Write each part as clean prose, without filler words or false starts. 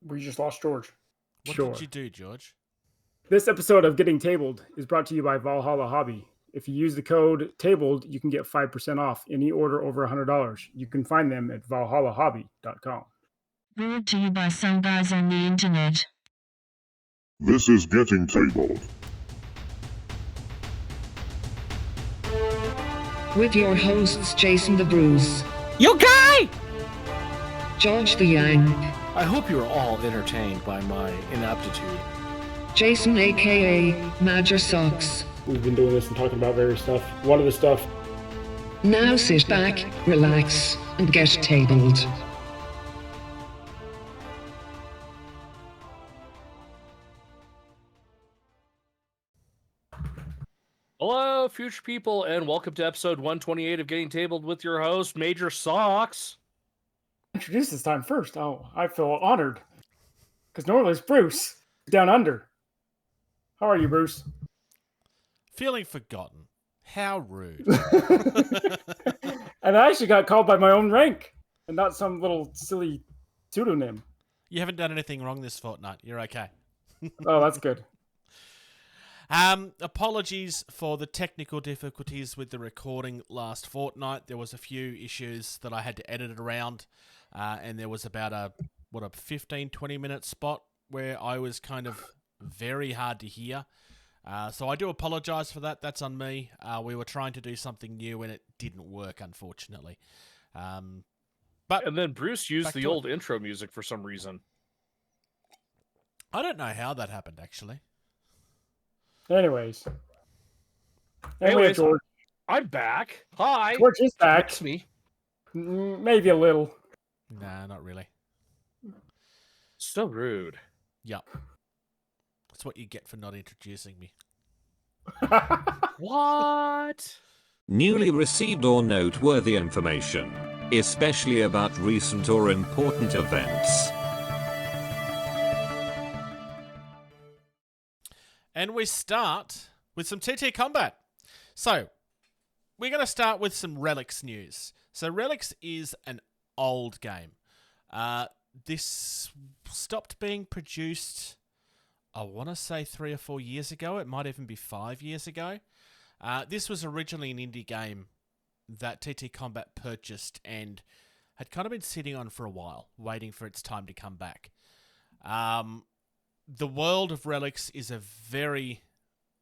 We just lost George. What Sure. did you do, George? This episode of Getting Tabled is brought to you by Valhalla Hobby. If you use the code TABLED, you can get 5% off any order over $100. You can find them at valhallahobby.com. Brought to you by some guys on the internet. This is Getting Tabled. With your hosts, Jason the Bruce, You guy! George the Yang, I hope you are all entertained by my inaptitude. Jason aka Major Socks. We've been doing this and talking about various stuff. One of the stuff. Now sit back, relax, and get tabled. Hello, future people, and welcome to episode 128 of Getting Tabled with your host, Major Socks. Introduce this time first. Oh, I feel honored. Because normally it's Bruce, down under. How are you, Bruce? Feeling forgotten. How rude. And I actually got called by my own rank and not some little silly pseudonym. You haven't done anything wrong this fortnight. You're okay. Oh, that's good. Apologies for the technical difficulties with the recording last fortnight. There was a few issues that I had to edit around, and there was about a 15-20 minute spot where I was kind of very hard to hear. So I do apologise for that. That's on me. We were trying to do something new and it didn't work, unfortunately. But And then Bruce used the to old intro music for some reason. I don't know how that happened, actually. Anyways, Anyways, George. I'm back. Hi. George is back. It's me. Maybe a little. Nah, not really. So rude. Yep. That's what you get for not introducing me. What? Newly received or noteworthy information, especially about recent or important events. And we start with some TT combat. So, we're going to start with some Relics news. So, Relics is an old game. This stopped being produced, I want to say 3 or 4 years ago. It might even be 5 years ago. This was originally an indie game that TT Combat purchased and had kind of been sitting on for a while, waiting for its time to come back. The world of Relics is a very,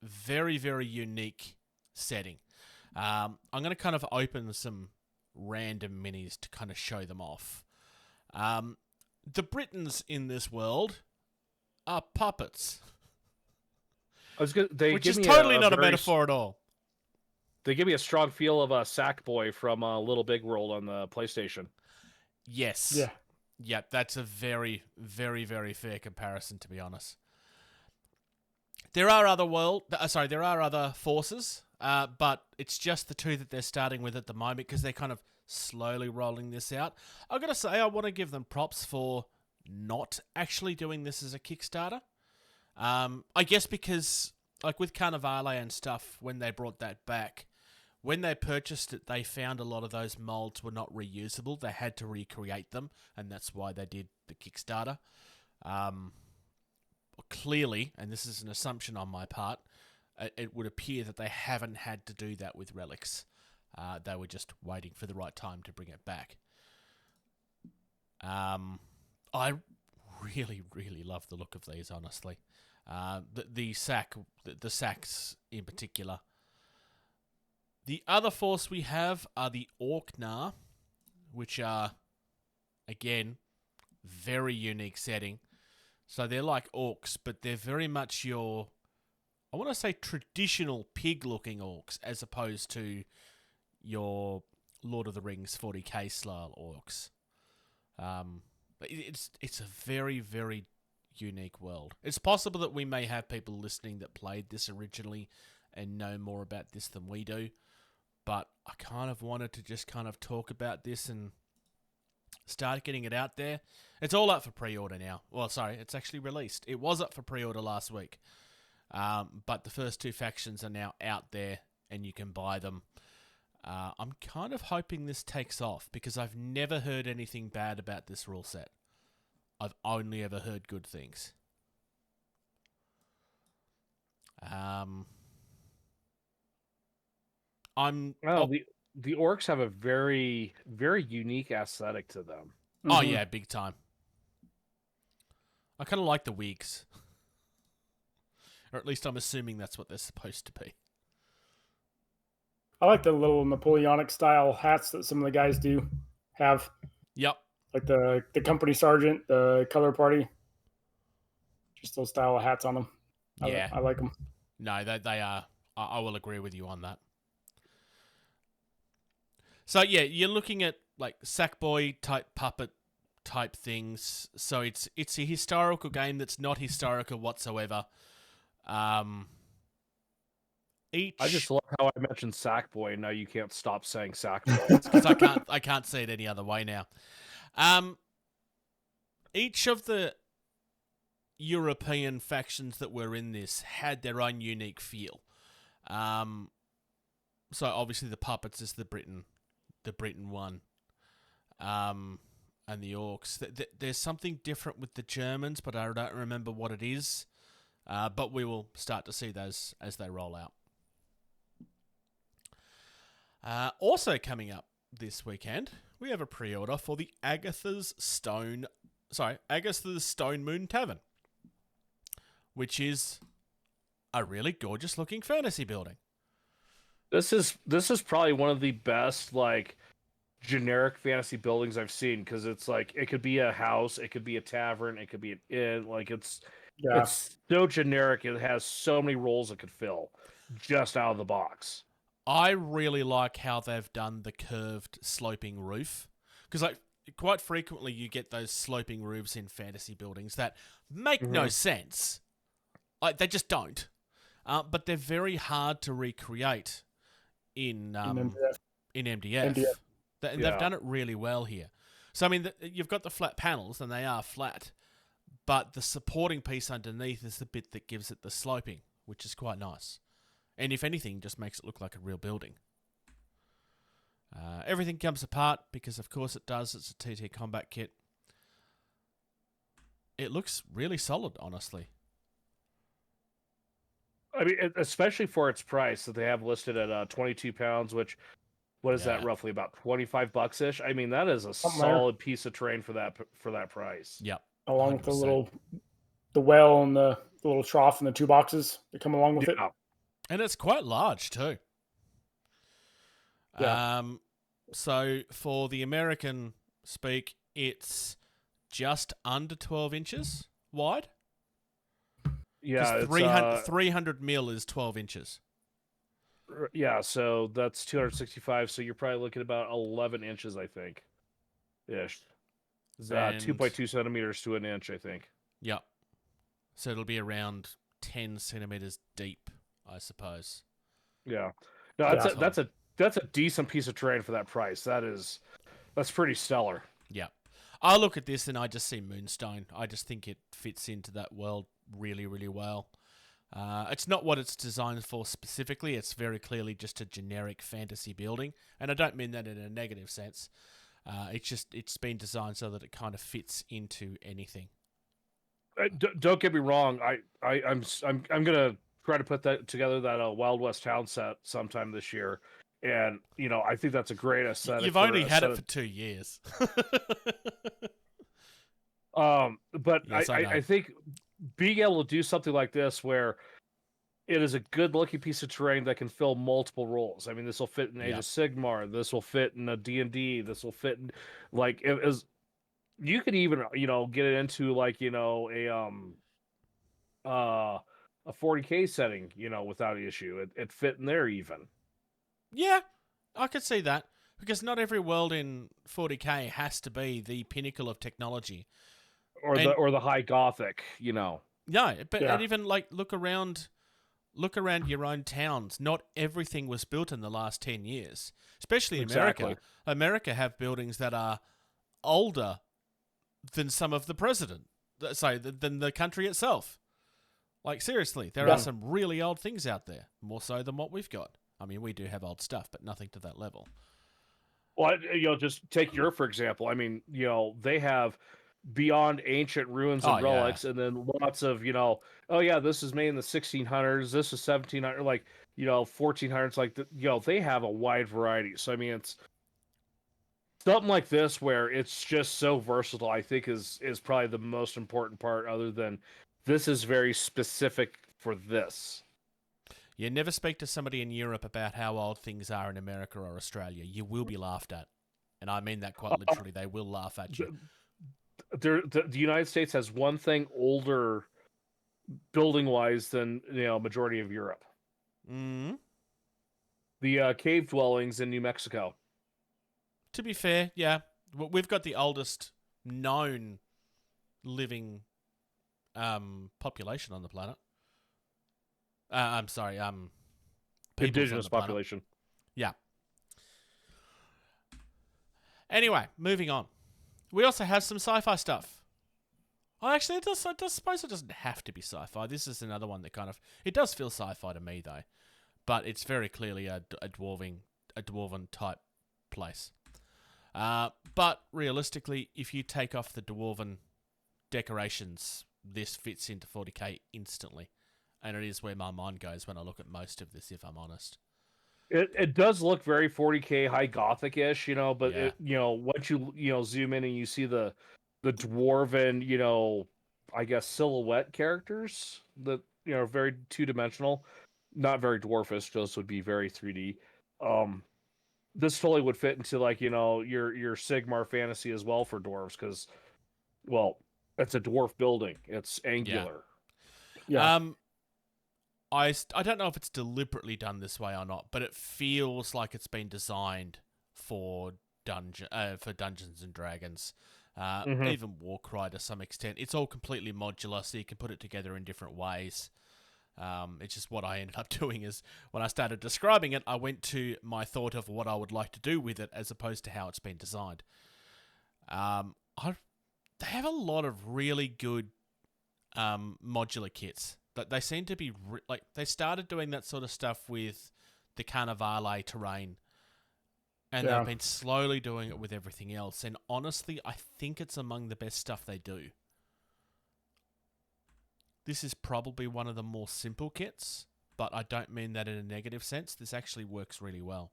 very, very unique setting. I'm going to kind of open some random minis to kind of show them off. The Britons in this world are puppets. Which is totally not a metaphor at all. They give me a strong feel of a Sackboy from Little Big World on the PlayStation. Yes. Yeah. Yep, that's a very, very, very fair comparison, to be honest. There are other forces, but it's just the two that they're starting with at the moment because they're kind of slowly rolling this out. I've got to say, I want to give them props for not actually doing this as a Kickstarter. I guess because, like with Carnivale and stuff, when they brought that back, when they purchased it, they found a lot of those molds were not reusable. They had to recreate them, and that's why they did the Kickstarter. Clearly, and this is an assumption on my part, it would appear that they haven't had to do that with Relics. They were just waiting for the right time to bring it back. I really, really love the look of these, honestly. The sacks in particular. The other force we have are the Orknar, which are, again, very unique setting. So they're like orcs, but they're very much your, I want to say traditional pig-looking orcs, as opposed to your Lord of the Rings 40k style orcs. It's a very, very unique world. It's possible that we may have people listening that played this originally and know more about this than we do. But I kind of wanted to just kind of talk about this and start getting it out there. It's all up for pre-order now. Well, sorry, it's actually released. It was up for pre-order last week. But the first 2 factions are now out there and you can buy them. I'm kind of hoping this takes off because I've never heard anything bad about this rule set. I've only ever heard good things. I'm The orcs have a very, very unique aesthetic to them. Oh yeah, big time. I kind of like the wigs. Or at least I'm assuming that's what they're supposed to be. I like the little Napoleonic style hats that some of the guys do have. Yep. Like the company sergeant, the color party. Just those style of hats on them. Yeah. I like them. No, they are. I will agree with you on that. So yeah, you're looking at like Sackboy type puppet type things. So it's a historical game that's not historical whatsoever. Each I just love how I mentioned Sackboy, and now you can't stop saying Sackboy. because I can't see it any other way now. Each of the European factions that were in this had their own unique feel. So obviously the puppets is the Britain one, and the orcs. There's something different with the Germans, but I don't remember what it is. But we will start to see those as they roll out. Also coming up this weekend, we have a pre-order for the Agatha's Stone Moon Tavern, which is a really gorgeous looking fantasy building. This is probably one of the best like generic fantasy buildings I've seen, because it's like it could be a house, it could be a tavern, it could be an inn. Like it's so generic. It has so many roles it could fill just out of the box. I really like how they've done the curved sloping roof, because like quite frequently you get those sloping roofs in fantasy buildings that make no sense. Like they just don't. But they're very hard to recreate in MDF. They've done it really well here. So I mean, you've got the flat panels, and they are flat, but the supporting piece underneath is the bit that gives it the sloping, which is quite nice. And if anything, just makes it look like a real building. Everything comes apart because, of course, it does. It's a TT combat kit. It looks really solid, honestly. I mean, especially for its price that they have listed at £22, which, what is that, roughly about $25 ish? I mean, that is a solid piece of terrain for that price. Yep. Along 100%. With the well and the little trough and the two boxes that come along with it. And it's quite large too. Yeah. So for the American speak, it's just under 12 inches wide. Yeah, 300 mil is 12 inches. Yeah, so that's 265. So you're probably looking at about 11 inches, I think. Ish. 2.2 centimeters to an inch, I think. Yep. So it'll be around 10 centimeters deep, I suppose. Yeah. No, that's a decent piece of terrain for that price. That's pretty stellar. Yeah. I look at this and I just see Moonstone. I just think it fits into that world really, really well. It's not what it's designed for specifically. It's very clearly just a generic fantasy building. And I don't mean that in a negative sense. It's been designed so that it kind of fits into anything. Don't get me wrong. I'm gonna try to put that together, that Wild West town set sometime this year, and I think that's a great aesthetic. You've only had it for 2 years. But yes, I think being able to do something like this where it is a good looking piece of terrain that can fill multiple roles. I mean, this will fit in Age of Sigmar. This will fit in a D&D. This will fit in you could even get it into a 40K setting without issue. It fit in there even. Yeah, I could see that, because not every world in 40K has to be the pinnacle of technology or the high gothic. No, but and even look around your own towns. Not everything was built in the last 10 years, especially in America. America have buildings that are older than some of the than the country itself. Like, seriously, there are some really old things out there, more so than what we've got. I mean, we do have old stuff, but nothing to that level. Well, just take Europe, for example. I mean, they have beyond ancient ruins and Oh, yeah. relics, and then lots of, oh yeah, this is made in the 1600s, this is 1700, like, 1400s, like, they have a wide variety. So I mean, it's something like this where it's just so versatile, I think is probably the most important part, other than this is very specific for this. You never speak to somebody in Europe about how old things are in America or Australia. You will be laughed at. And I mean that quite literally. They will laugh at you. The United States has one thing older building-wise than, majority of Europe. Mm. The cave dwellings in New Mexico. To be fair, yeah. We've got the oldest known living population on the planet. I'm sorry, Indigenous population. Yeah. Anyway, moving on. We also have some sci-fi stuff. Oh, actually, I suppose it doesn't have to be sci-fi. This is another one that it does feel sci-fi to me, though. But it's very clearly a dwarven type place. But realistically, if you take off the dwarven decorations, this fits into 40k instantly. And it is where my mind goes when I look at most of this, if I'm honest. It does look very 40k high gothic-ish, but Yeah. once you zoom in and you see the dwarven, I guess silhouette characters that very two-dimensional, not very dwarfish, those would be very 3D. This totally would fit into like, your Sigmar fantasy as well for dwarves, because, well, it's a dwarf building. It's angular. Yeah. I don't know if it's deliberately done this way or not, but it feels like it's been designed for Dungeons and Dragons, even Warcry to some extent. It's all completely modular, so you can put it together in different ways. It's just what I ended up doing is when I started describing it, I went to my thought of what I would like to do with it as opposed to how it's been designed. They have a lot of really good modular kits. They seem to be they started doing that sort of stuff with the Carnivale terrain, and they've been slowly doing it with everything else. And honestly, I think it's among the best stuff they do. This is probably one of the more simple kits, but I don't mean that in a negative sense. This actually works really well.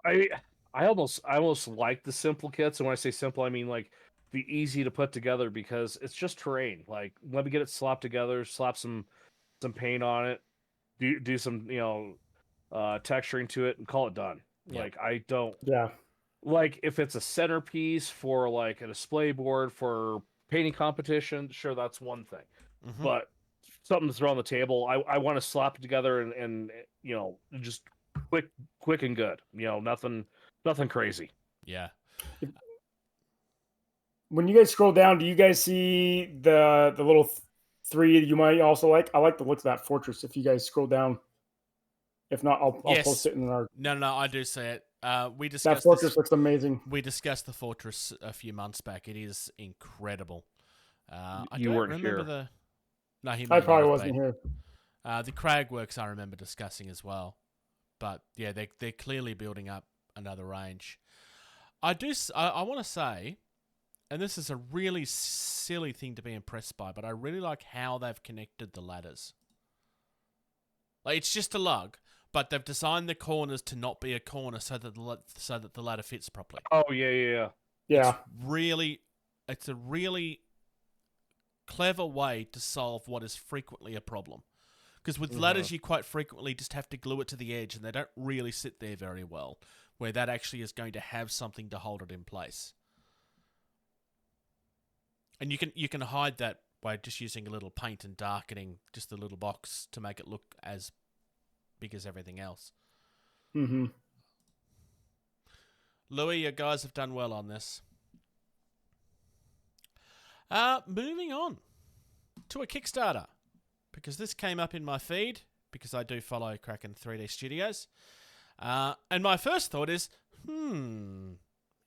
I almost like the simple kits, and when I say simple, I mean like the easy to put together, because it's just terrain. Like, let me get it slapped together, slap some paint on it, do some texturing to it, and call it done. Yeah. Like, I don't. Yeah. Like, if it's a centerpiece for like a display board for painting competition, sure, that's one thing. Mm-hmm. But something to throw on the table, I want to slap it together and just quick and good. Nothing crazy. Yeah. When you guys scroll down, do you guys see the little three that you might also like? I like the look of that fortress. If you guys scroll down, if not, I'll post it in our. No, I do see it. We discussed that fortress looks amazing. We discussed the fortress a few months back. It is incredible. You weren't here. No, I probably wasn't here. The crag works I remember discussing as well, but yeah, they're clearly building up another range. I want to say, and this is a really silly thing to be impressed by, but I really like how they've connected the ladders. Like, it's just a lug, but they've designed the corners to not be a corner so that the ladder fits properly. Oh yeah. It's a really clever way to solve what is frequently a problem. Because with ladders, you quite frequently just have to glue it to the edge, and they don't really sit there very well, where that actually is going to have something to hold it in place. And you can hide that by just using a little paint and darkening just the little box to make it look as big as everything else. Mm-hmm. Louis, you guys have done well on this. Moving on to a Kickstarter, because this came up in my feed, because I do follow Kraken 3D Studios. And my first thought is,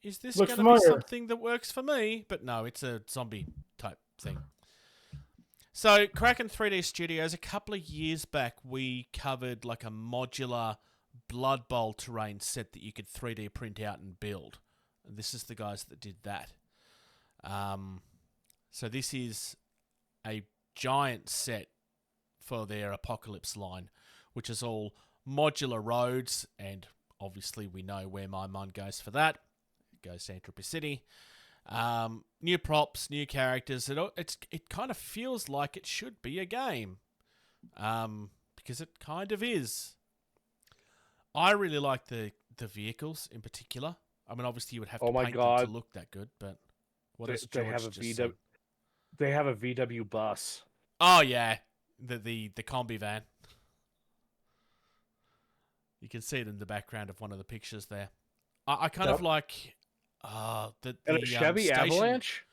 is this going to be something that works for me? But no, it's a zombie type thing. So Kraken 3D Studios, a couple of years back, we covered like a modular Blood Bowl terrain set that you could 3D print out and build. And this is the guys that did that. So this is a giant set for their Apocalypse line, which is all modular roads, and obviously we know where my mind goes for that. It goes to Entropy City. New props, new characters. It kind of feels like it should be a game, because it kind of is. I really like the vehicles in particular. I mean, obviously you would have to paint them to look that good, but what does George just say? They have a VW bus. Oh yeah, the combi van. You can see it in the background of one of the pictures there. I kind of like the a Chevy Avalanche.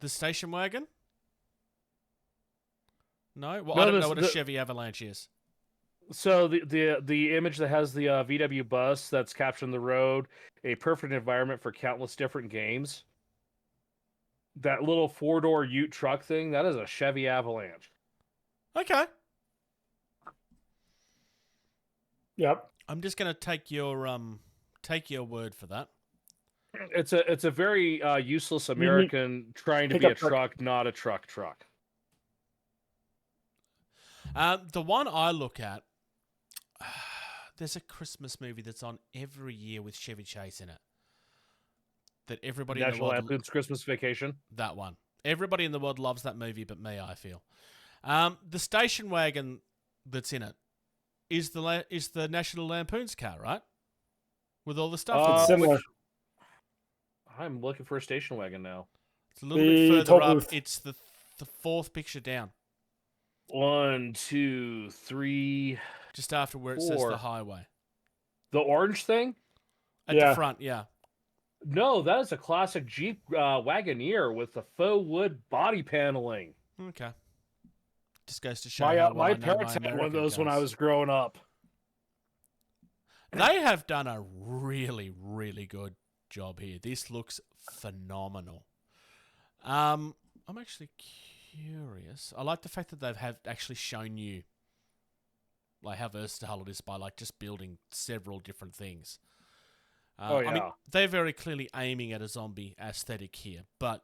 The station wagon. No, well, No, I don't know what a Chevy Avalanche is. So the image that has the VW bus that's capturing the road, a perfect environment for countless different games. That little 4-door Ute truck thing, that is a Chevy Avalanche. Okay. Yep. I'm just gonna take your word for that. It's a very useless American trying to be a truck, not a truck. The one I look at, there's a Christmas movie that's on every year with Chevy Chase in it. That everybody National in the world, Lampoon's Christmas Vacation. That one. Everybody in the world loves that movie, but me, I feel. The station wagon that's in it is the National Lampoon's car, right? With all the stuff. It's similar. I'm looking for a station wagon now. It's a little bit further up. It's the fourth picture down. 1, 2, 3. Just after where it says the highway. The orange thing? At the front, yeah. No, that is a classic Jeep Wagoneer with the faux wood body paneling. Okay. Just goes to show how well my parents had one of those when I was growing up. They have done a really, really good job here. This looks phenomenal. I'm actually curious. I like the fact that they've actually shown you like how versatile it is by like just building several different things. I mean, they're very clearly aiming at a zombie aesthetic here, but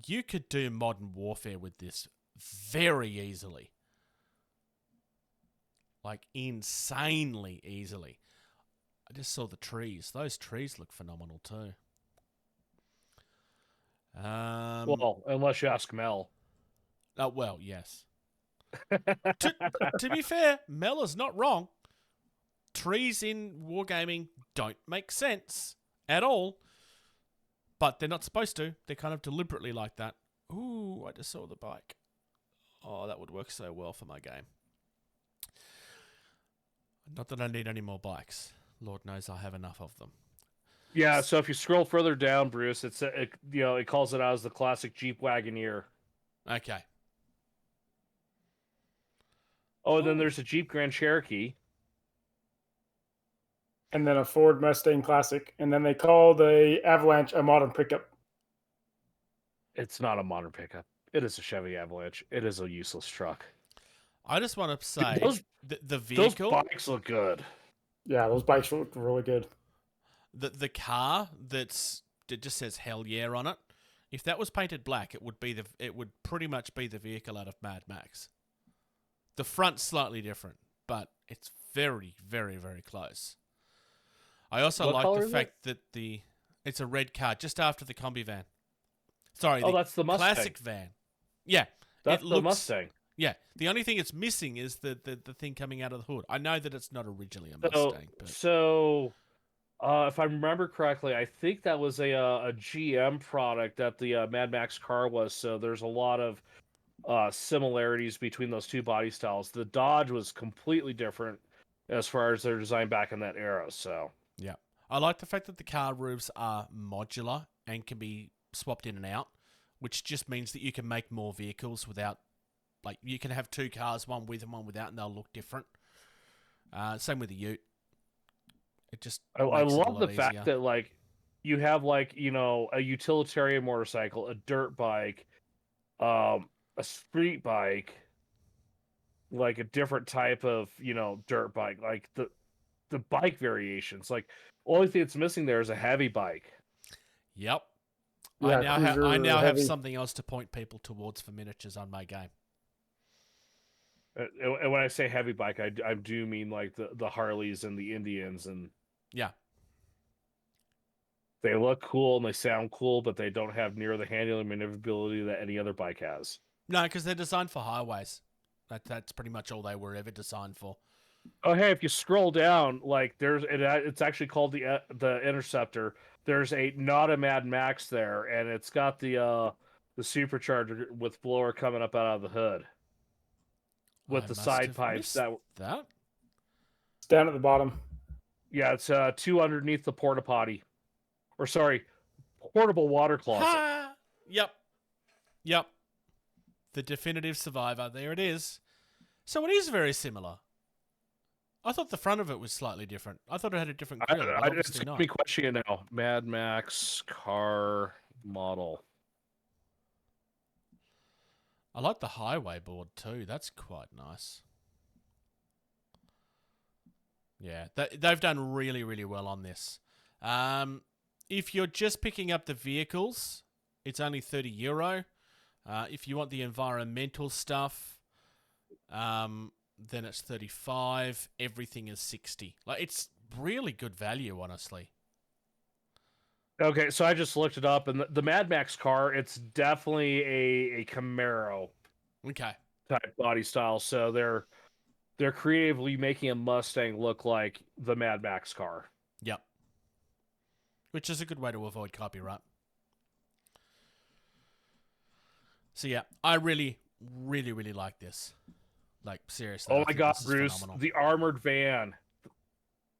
you could do modern warfare with this very easily. Like, insanely easily. I just saw the trees. Those trees look phenomenal too. Well, unless you ask Mel. Well, yes. to be fair, Mel is not wrong. Trees in wargaming don't make sense at all, but they're not supposed to. They're kind of deliberately like that. Ooh, I just saw the bike. Oh, that would work so well for my game. Not that I need any more bikes. Lord knows I have enough of them. Yeah, so if you scroll further down, Bruce, it calls it out as the classic Jeep Wagoneer. Okay. Oh, and then there's a Jeep Grand Cherokee. And then a Ford Mustang Classic. And then they call the Avalanche a modern pickup. It's not a modern pickup. It is a Chevy Avalanche. It is a useless truck. I just want to say, the vehicle... Those bikes look good. Yeah, those bikes look really good. The car it just says "Hell Yeah" on it. If that was painted black, it would pretty much be the vehicle out of Mad Max. The front's slightly different, but it's very, very, very close. I also like the fact that it's a red car just after the combi van. Sorry, that's the Mustang. Classic van. Yeah, that's the Mustang. Yeah, the only thing it's missing is the thing coming out of the hood. I know that it's not originally a Mustang. If I remember correctly, I think that was a GM product that the Mad Max car was. So there's a lot of similarities between those two body styles. The Dodge was completely different as far as their design back in that era. So yeah, I like the fact that the car roofs are modular and can be swapped in and out, which just means that you can make more vehicles without. Like, you can have two cars, one with and one without, and they'll look different. Same with the Ute. It just I love the fact that, like, you have, like, you know, a utilitarian motorcycle, a dirt bike, a street bike, like a different type of, you know, dirt bike. Like, the bike variations. Like, only thing that's missing there is a heavy bike. Yep. Yeah, I now have heavy. something else to point people towards for miniatures on my game. And when I say heavy bike, I do mean like the Harleys and the Indians, and Yeah. they look cool and they sound cool, but they don't have near the handling and maneuverability that any other bike has. No, because they're designed for highways. That's pretty much all they were ever designed for. Oh, hey, if you scroll down, like it's actually called the Interceptor. There's not a Mad Max there, and it's got the supercharger with blower coming up out of the hood with I the must side have pipes. missed That that. It's down at the bottom. yeah, it's two underneath the porta potty, or sorry, portable water closet. Ha! Yep. The definitive survivor. There it is. So it is very similar. I thought the front of it was slightly different. I thought it had a different grill, but It's obviously got not. me questioning now. Mad Max car model. I like the highway board too. That's quite nice. Yeah, they've done really, really well on this. If you're just picking up the vehicles, it's only €30. If you want the environmental stuff, then it's 35. Everything is 60. Like, it's really good value, honestly. Okay, so I just looked it up, and the Mad Max car, it's definitely a Camaro Okay. type body style. So they're creatively making a Mustang look like the Mad Max car. Yep. Which is a good way to avoid copyright. So yeah, I really, really, really like this. Like, seriously. Oh I my think God, this is Bruce, phenomenal. the armored van.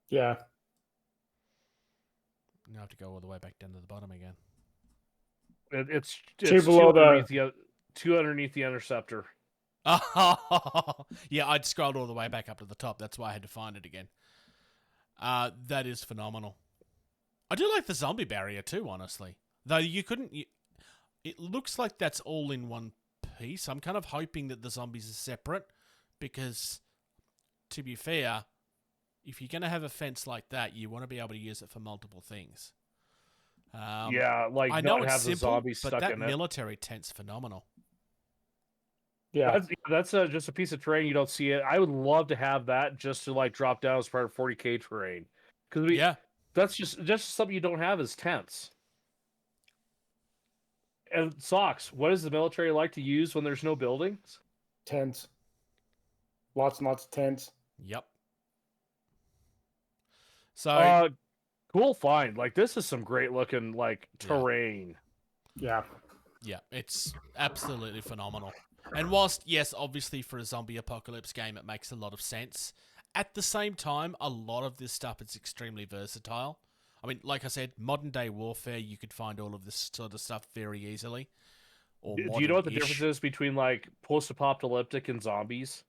Yeah. Now I have to go all the way back down to the bottom again. It's below two underneath the Interceptor. Yeah, I'd scrolled all the way back up to the top. That's why I had to find it again. That is phenomenal. I do like the zombie barrier too, honestly. Though you couldn't... it looks like that's all in one piece. I'm kind of hoping that the zombies are separate because, to be fair, if you're going to have a fence like that, you want to be able to use it for multiple things. Yeah, like I know not it's have the simple, zombies but stuck that in it. military tent's phenomenal. Yeah. That's just a piece of terrain you don't see it. I would love to have that just to like drop down as part of 40K terrain, because Yeah. that's just something you don't have is tents. And socks. What does the military like to use when there's no buildings? Tents. Lots and lots of tents. Yep. So... cool find. Like, this is some great looking like terrain. Yeah. yeah, it's absolutely phenomenal. And whilst, yes, obviously for a zombie apocalypse game, it makes a lot of sense. At the same time, a lot of this stuff is extremely versatile. I mean, like I said, modern day warfare, you could find all of this sort of stuff very easily. Or Do you know what the difference is between like post-apocalyptic and zombies?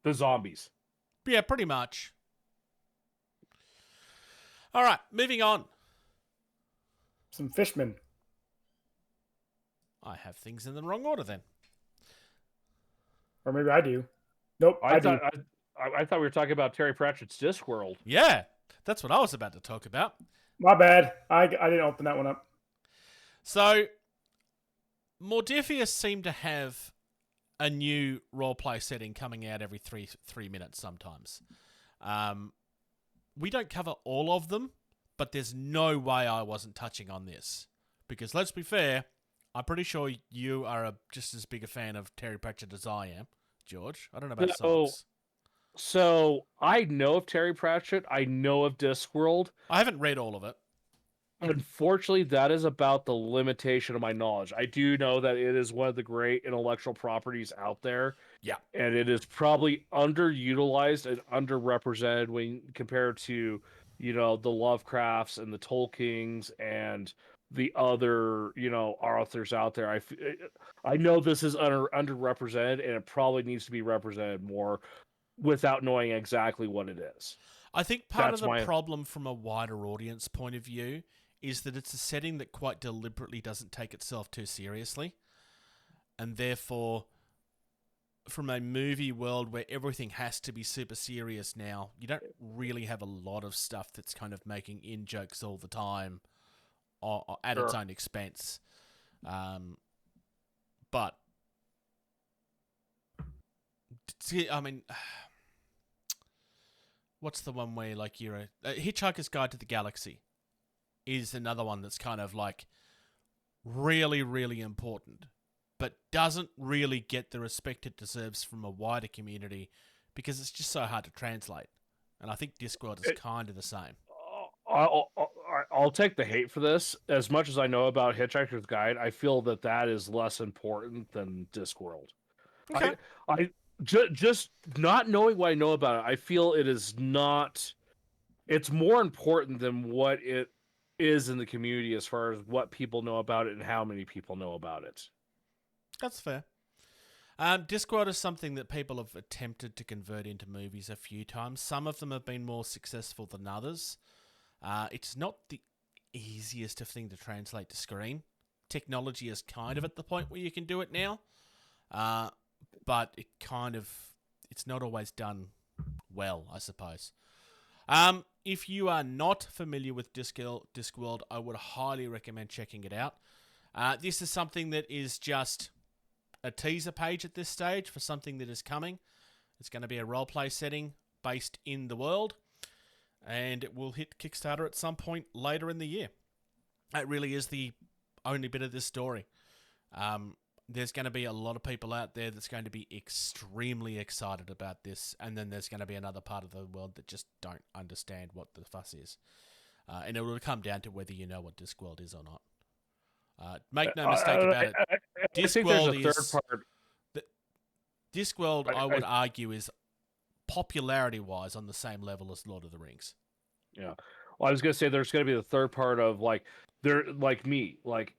The zombies. Yeah, pretty much. All right, moving on. Some fishmen. I have things in the wrong order then. Or maybe I do. Nope, I do. I thought we were talking about Terry Pratchett's Discworld. Yeah, that's what I was about to talk about. My bad. I didn't open that one up. So, Modiphius seemed to have a new roleplay setting coming out every three minutes sometimes. We don't cover all of them, but there's no way I wasn't touching on this. Because let's be fair, I'm pretty sure you are just as big a fan of Terry Pratchett as I am, George. I don't know about socks. So, I know of Terry Pratchett. I know of Discworld. I haven't read all of it. Unfortunately, that is about the limitation of my knowledge. I do know that it is one of the great intellectual properties out there. Yeah. And it is probably underutilized and underrepresented when compared to, the Lovecrafts and the Tolkiens and the other, authors out there. I know this is underrepresented, and it probably needs to be represented more without knowing exactly what it is. I think part of the problem from a wider audience point of view is that it's a setting that quite deliberately doesn't take itself too seriously. And therefore, from a movie world where everything has to be super serious now, you don't really have a lot of stuff that's kind of making in-jokes all the time at its own expense. But I mean, what's the one where like you're a Hitchhiker's Guide to the Galaxy is another one that's kind of like really, really important, but doesn't really get the respect it deserves from a wider community because it's just so hard to translate. And I think Discworld is kind of the same. I'll take the hate for this. As much as I know about Hitchhiker's Guide, I feel that is less important than Discworld. Okay. Just not knowing what I know about it, I feel it is not. It's more important than what it is in the community as far as what people know about it and how many people know about it. That's fair. Discworld is something that people have attempted to convert into movies a few times. Some of them have been more successful than others. It's not the easiest of thing to translate to screen. Technology is kind of at the point where you can do it now. But it's not always done well, I suppose. If you are not familiar with Discworld, I would highly recommend checking it out. This is something that is just a teaser page at this stage for something that is coming. It's going to be a roleplay setting based in the world, and it will hit Kickstarter at some point later in the year. That really is the only bit of this story. There's going to be a lot of people out there that's going to be extremely excited about this, and then there's going to be another part of the world that just don't understand what the fuss is. And it will come down to whether you know what Discworld is or not. Make no mistake about it. Discworld, I would argue, is popularity-wise on the same level as Lord of the Rings. Yeah. Well, I was going to say there's going to be the third part of, like, they're like me. Like,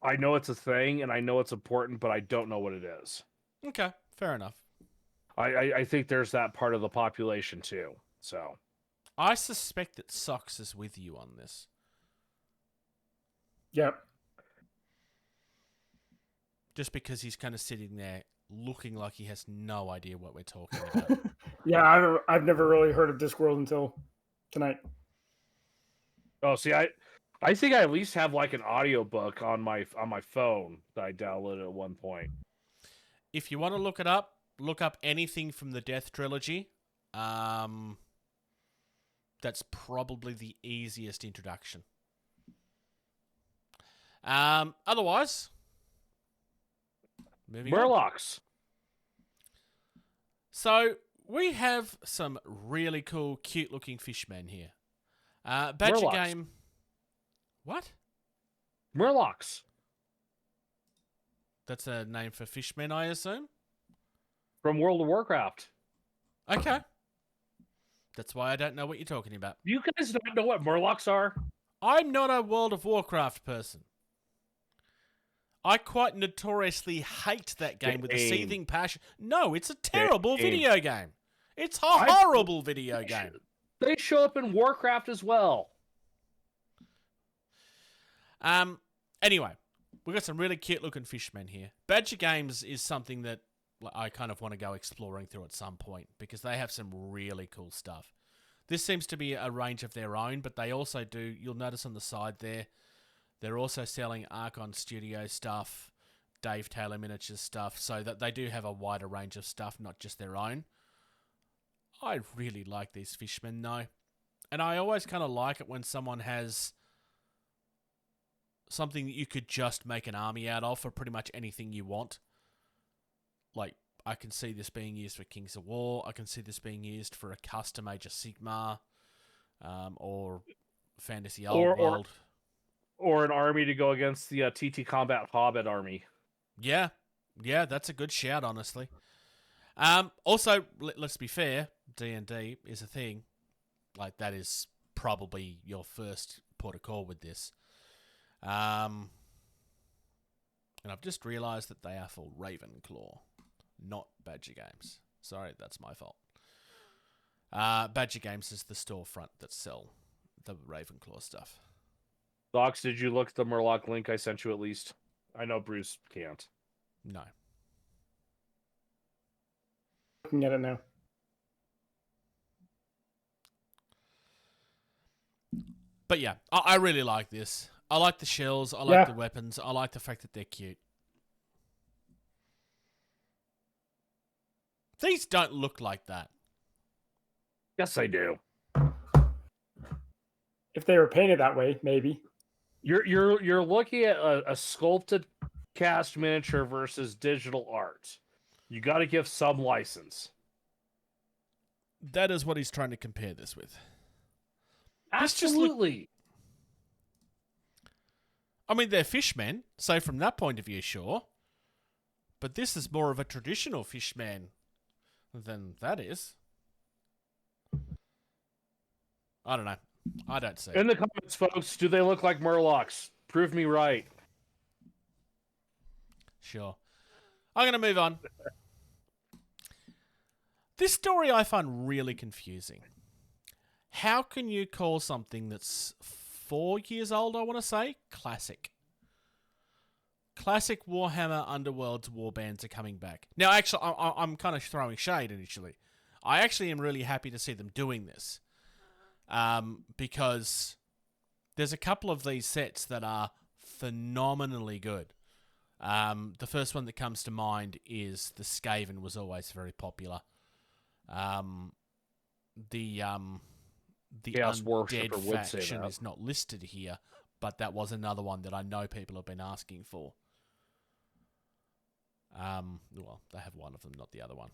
I know it's a thing, and I know it's important, but I don't know what it is. Okay, fair enough. I think there's that part of the population, too. So I suspect that Sox is with you on this. Yep. Just because he's kind of sitting there looking like he has no idea what we're talking about. Yeah, I've never really heard of Discworld until tonight. Oh, see, I think I at least have like an audiobook on my phone that I downloaded at one point. If you want to look it up, look up anything from the Death Trilogy. That's probably the easiest introduction. Otherwise, moving on. Murlocs. So we have some really cool, cute-looking fishmen here. Badger Murlocs. Game. What? Murlocs. That's a name for fishmen, I assume? From World of Warcraft. Okay. That's why I don't know what you're talking about. You guys don't know what Murlocs are? I'm not a World of Warcraft person. I quite notoriously hate that game with a seething passion. No, it's a terrible video game. It's a horrible video game. They show up in Warcraft as well. Anyway, we've got some really cute looking fishmen here. Badger Games is something that I kind of want to go exploring through at some point because they have some really cool stuff. This seems to be a range of their own, but they also do, you'll notice on the side there, they're also selling Archon Studios stuff, Dave Taylor Miniatures stuff, so that they do have a wider range of stuff, not just their own. I really like these fishmen, though. And I always kind of like it when someone has something that you could just make an army out of for pretty much anything you want. Like, I can see this being used for Kings of War. I can see this being used for a custom Age of Sigmar, or Fantasy Old World. Or an army to go against the TT Combat Hobbit army. Yeah, that's a good shout, honestly. Also, let's be fair, D&D is a thing. Like, that is probably your first port of call with this. And I've just realised that they are for Ravenclaw, not Badger Games. Sorry, that's my fault. Badger Games is the storefront that sell the Ravenclaw stuff. Docs, did you look at the Murloc link I sent you at least? I know Bruce can't. No. Looking at it now. But yeah, I really like this. I like the shells. I like the weapons. I like the fact that they're cute. These don't look like that. Yes, I do. If they were painted that way, maybe. You're looking at a sculpted cast miniature versus digital art. You got to give some license. That is what he's trying to compare this with. Absolutely. I mean, they're fishmen, so from that point of view, sure. But this is more of a traditional fishman than that is. I don't know. I don't see. In the comments, folks, do they look like Murlocs? Prove me right. Sure. I'm going to move on. This story I find really confusing. How can you call something that's 4 years old, I want to say, classic? Classic Warhammer Underworld's warbands are coming back. Now, actually, I'm kind of throwing shade initially. I actually am really happy to see them doing this. Because there's a couple of these sets that are phenomenally good. The first one that comes to mind is the Skaven was always very popular. The Chaos Undead Worshipper would say faction that. is not listed here, but that was another one that I know people have been asking for. Well, they have one of them, not the other one.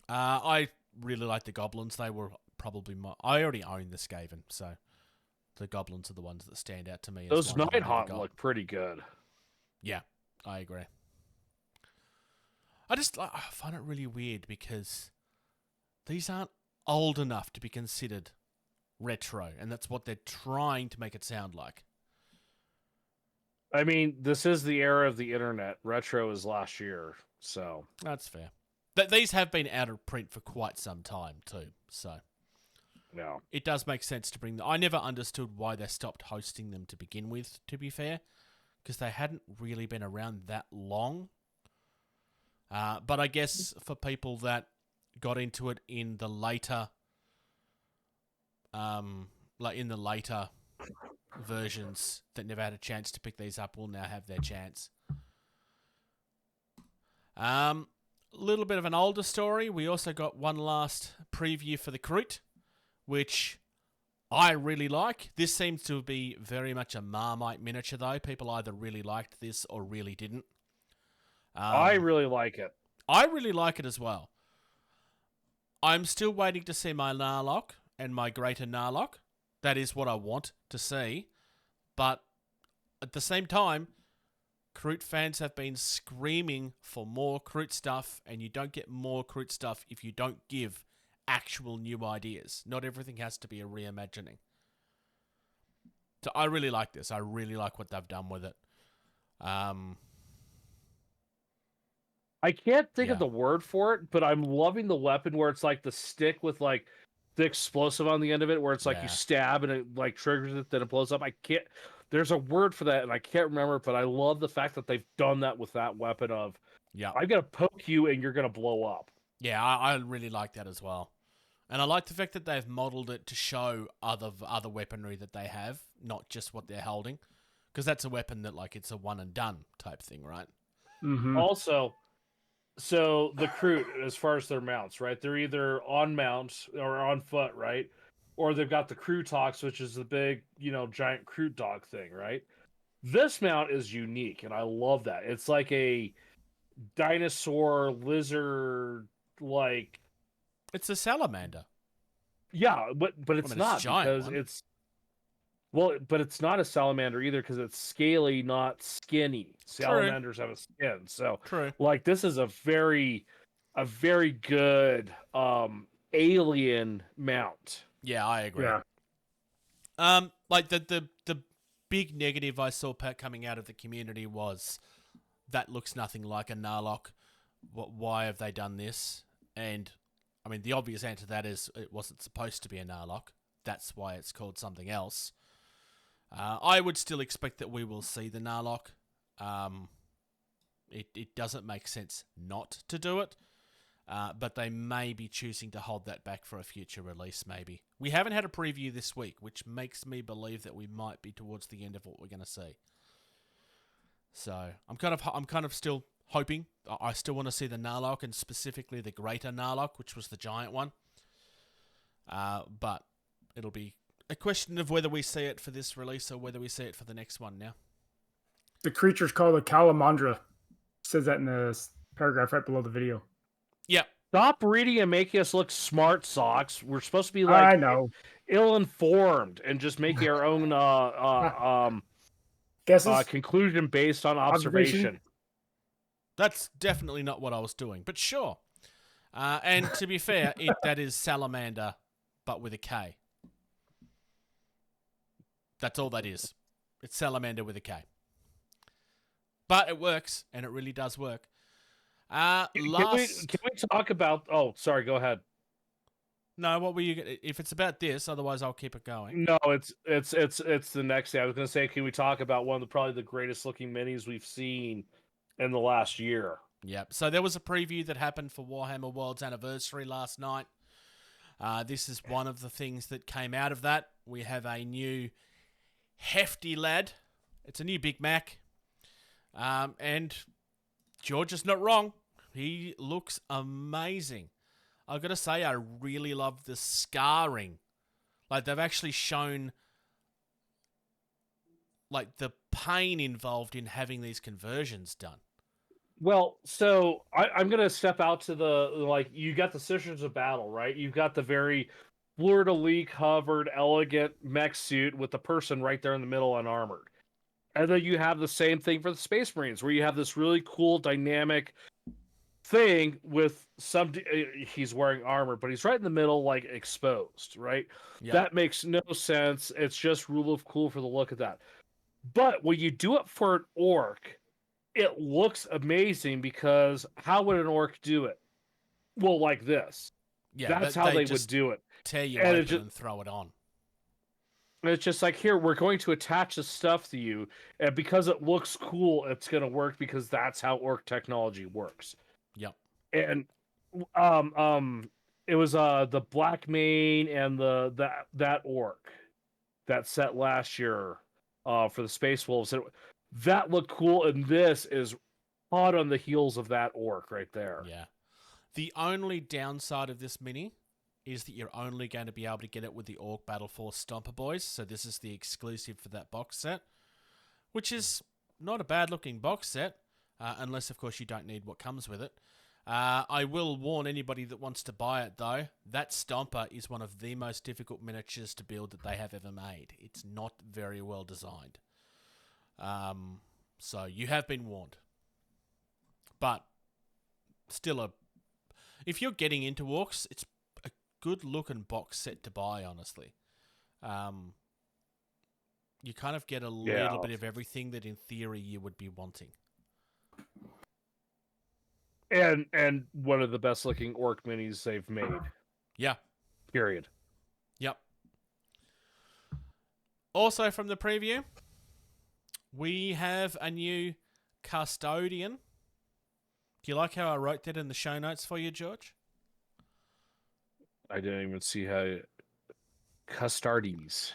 I really like the Goblins. They were probably I already own the Skaven, so the Goblins are the ones that stand out to me. Those Nighthawk look pretty good. Yeah, I agree. I find it really weird because these aren't old enough to be considered retro, and that's what they're trying to make it sound like. I mean, this is the era of the internet. Retro is last year, so... That's fair. These have been out of print for quite some time, too, so... No. It does make sense to bring them. I never understood why they stopped hosting them to begin with, to be fair, because they hadn't really been around that long. But I guess for people that got into it in the later... versions that never had a chance to pick these up will now have their chance. Little bit of an older story. We also got one last preview for the Kroot, which I really like. This seems to be very much a Marmite miniature, though. People either really liked this or really didn't. I really like it. I really like it as well. I'm still waiting to see my Narlock and my Greater Narlock. That is what I want to see. But at the same time, Kroot fans have been screaming for more Kroot stuff, and you don't get more Kroot stuff if you don't give actual new ideas. Not everything has to be a reimagining. So I really like this. I really like what they've done with it. I can't think of the word for it, but I'm loving the weapon where it's like the stick with like the explosive on the end of it, where it's like you stab and it like triggers it, then it blows up. I can't. There's a word for that, and I can't remember it, but I love the fact that they've done that with that weapon of, I'm going to poke you and you're going to blow up. Yeah, I really like that as well. And I like the fact that they've modeled it to show other weaponry that they have, not just what they're holding. Because that's a weapon that, like, it's a one and done type thing, right? Mm-hmm. Also, so the Kroot, as far as their mounts, right? They're either on mount or on foot, right? Or they've got the Krootox, which is the big, giant Kroot dog thing, right? This mount is unique, and I love that. It's like a dinosaur lizard, like... It's a salamander. Yeah, but it's not, it's giant because one. it's... Well, but it's not a salamander either, because it's scaly, not skinny. Salamanders have a skin, so... True. Like, this is a very good alien mount. Yeah, I agree. Yeah. Like the big negative I saw coming out of the community was that looks nothing like a Narlock. Why have they done this? And I mean, the obvious answer to that is it wasn't supposed to be a Narlock. That's why it's called something else. I would still expect that we will see the Narlock. It doesn't make sense not to do it. but they may be choosing to hold that back for a future release. Maybe we haven't had a preview this week, which makes me believe that we might be towards the end of what we're going to see. So I'm kind of still hoping. I still want to see the Narlock, and specifically the Greater Narlock, which was the giant one. But it'll be a question of whether we see it for this release or whether we see it for the next one now. The creature's called a Calamandra. It says that in the paragraph right below the video. Yep. Stop reading and making us look smart, Socks. We're supposed to be I know. ill-informed and just making our own Guesses? conclusion based on observation. That's definitely not what I was doing, but sure. And to be fair, that is Salamander, but with a K. That's all that is. It's Salamander with a K. But it works, and it really does work. Can we talk about... Oh, sorry, go ahead. No, what were you... If it's about this, otherwise I'll keep it going. No, it's the next thing. I was going to say, can we talk about one of probably the greatest looking minis we've seen in the last year? Yep. So there was a preview that happened for Warhammer World's Anniversary last night. This is one of the things that came out of that. We have a new hefty lad. It's a new Big Mac. And George is not wrong. He looks amazing. I've got to say, I really love the scarring. Like, they've actually shown, like, the pain involved in having these conversions done. Well, so I'm going to step out to you got the Sisters of Battle, right? You've got the very fleur-de-lis covered, elegant mech suit with the person right there in the middle unarmored. And then you have the same thing for the Space Marines, where you have this really cool, dynamic thing with he's wearing armor, but he's right in the middle, like, exposed, right? Yep. That makes no sense. It's just rule of cool for the look of that. But when you do it for an orc, it looks amazing, because how would an orc do it? Well, like this. Yeah, that's how they would do it. Tear you open and throw it on. And it's just like, here, we're going to attach this stuff to you, and because it looks cool, it's going to work, because that's how orc technology works. Yep. And it was the Black Mane and that orc that set last year for the Space Wolves. That looked cool, and this is hot on the heels of that orc right there. Yeah. The only downside of this mini is that you're only going to be able to get it with the Orc Battle Force Stomper Boys, so this is the exclusive for that box set, which is not a bad-looking box set, unless, of course, you don't need what comes with it. I will warn anybody that wants to buy it, though, that Stomper is one of the most difficult miniatures to build that they have ever made. It's not very well designed. So you have been warned. But still, if you're getting into orcs, it's a good looking box set to buy, honestly. You kind of get a little bit of everything that in theory you would be wanting. And one of the best looking orc minis they've made. Yeah. Period. Yep. Also from the preview, we have a new Custodian. Do you like how I wrote that in the show notes for you, George? I didn't even see how... Custardes.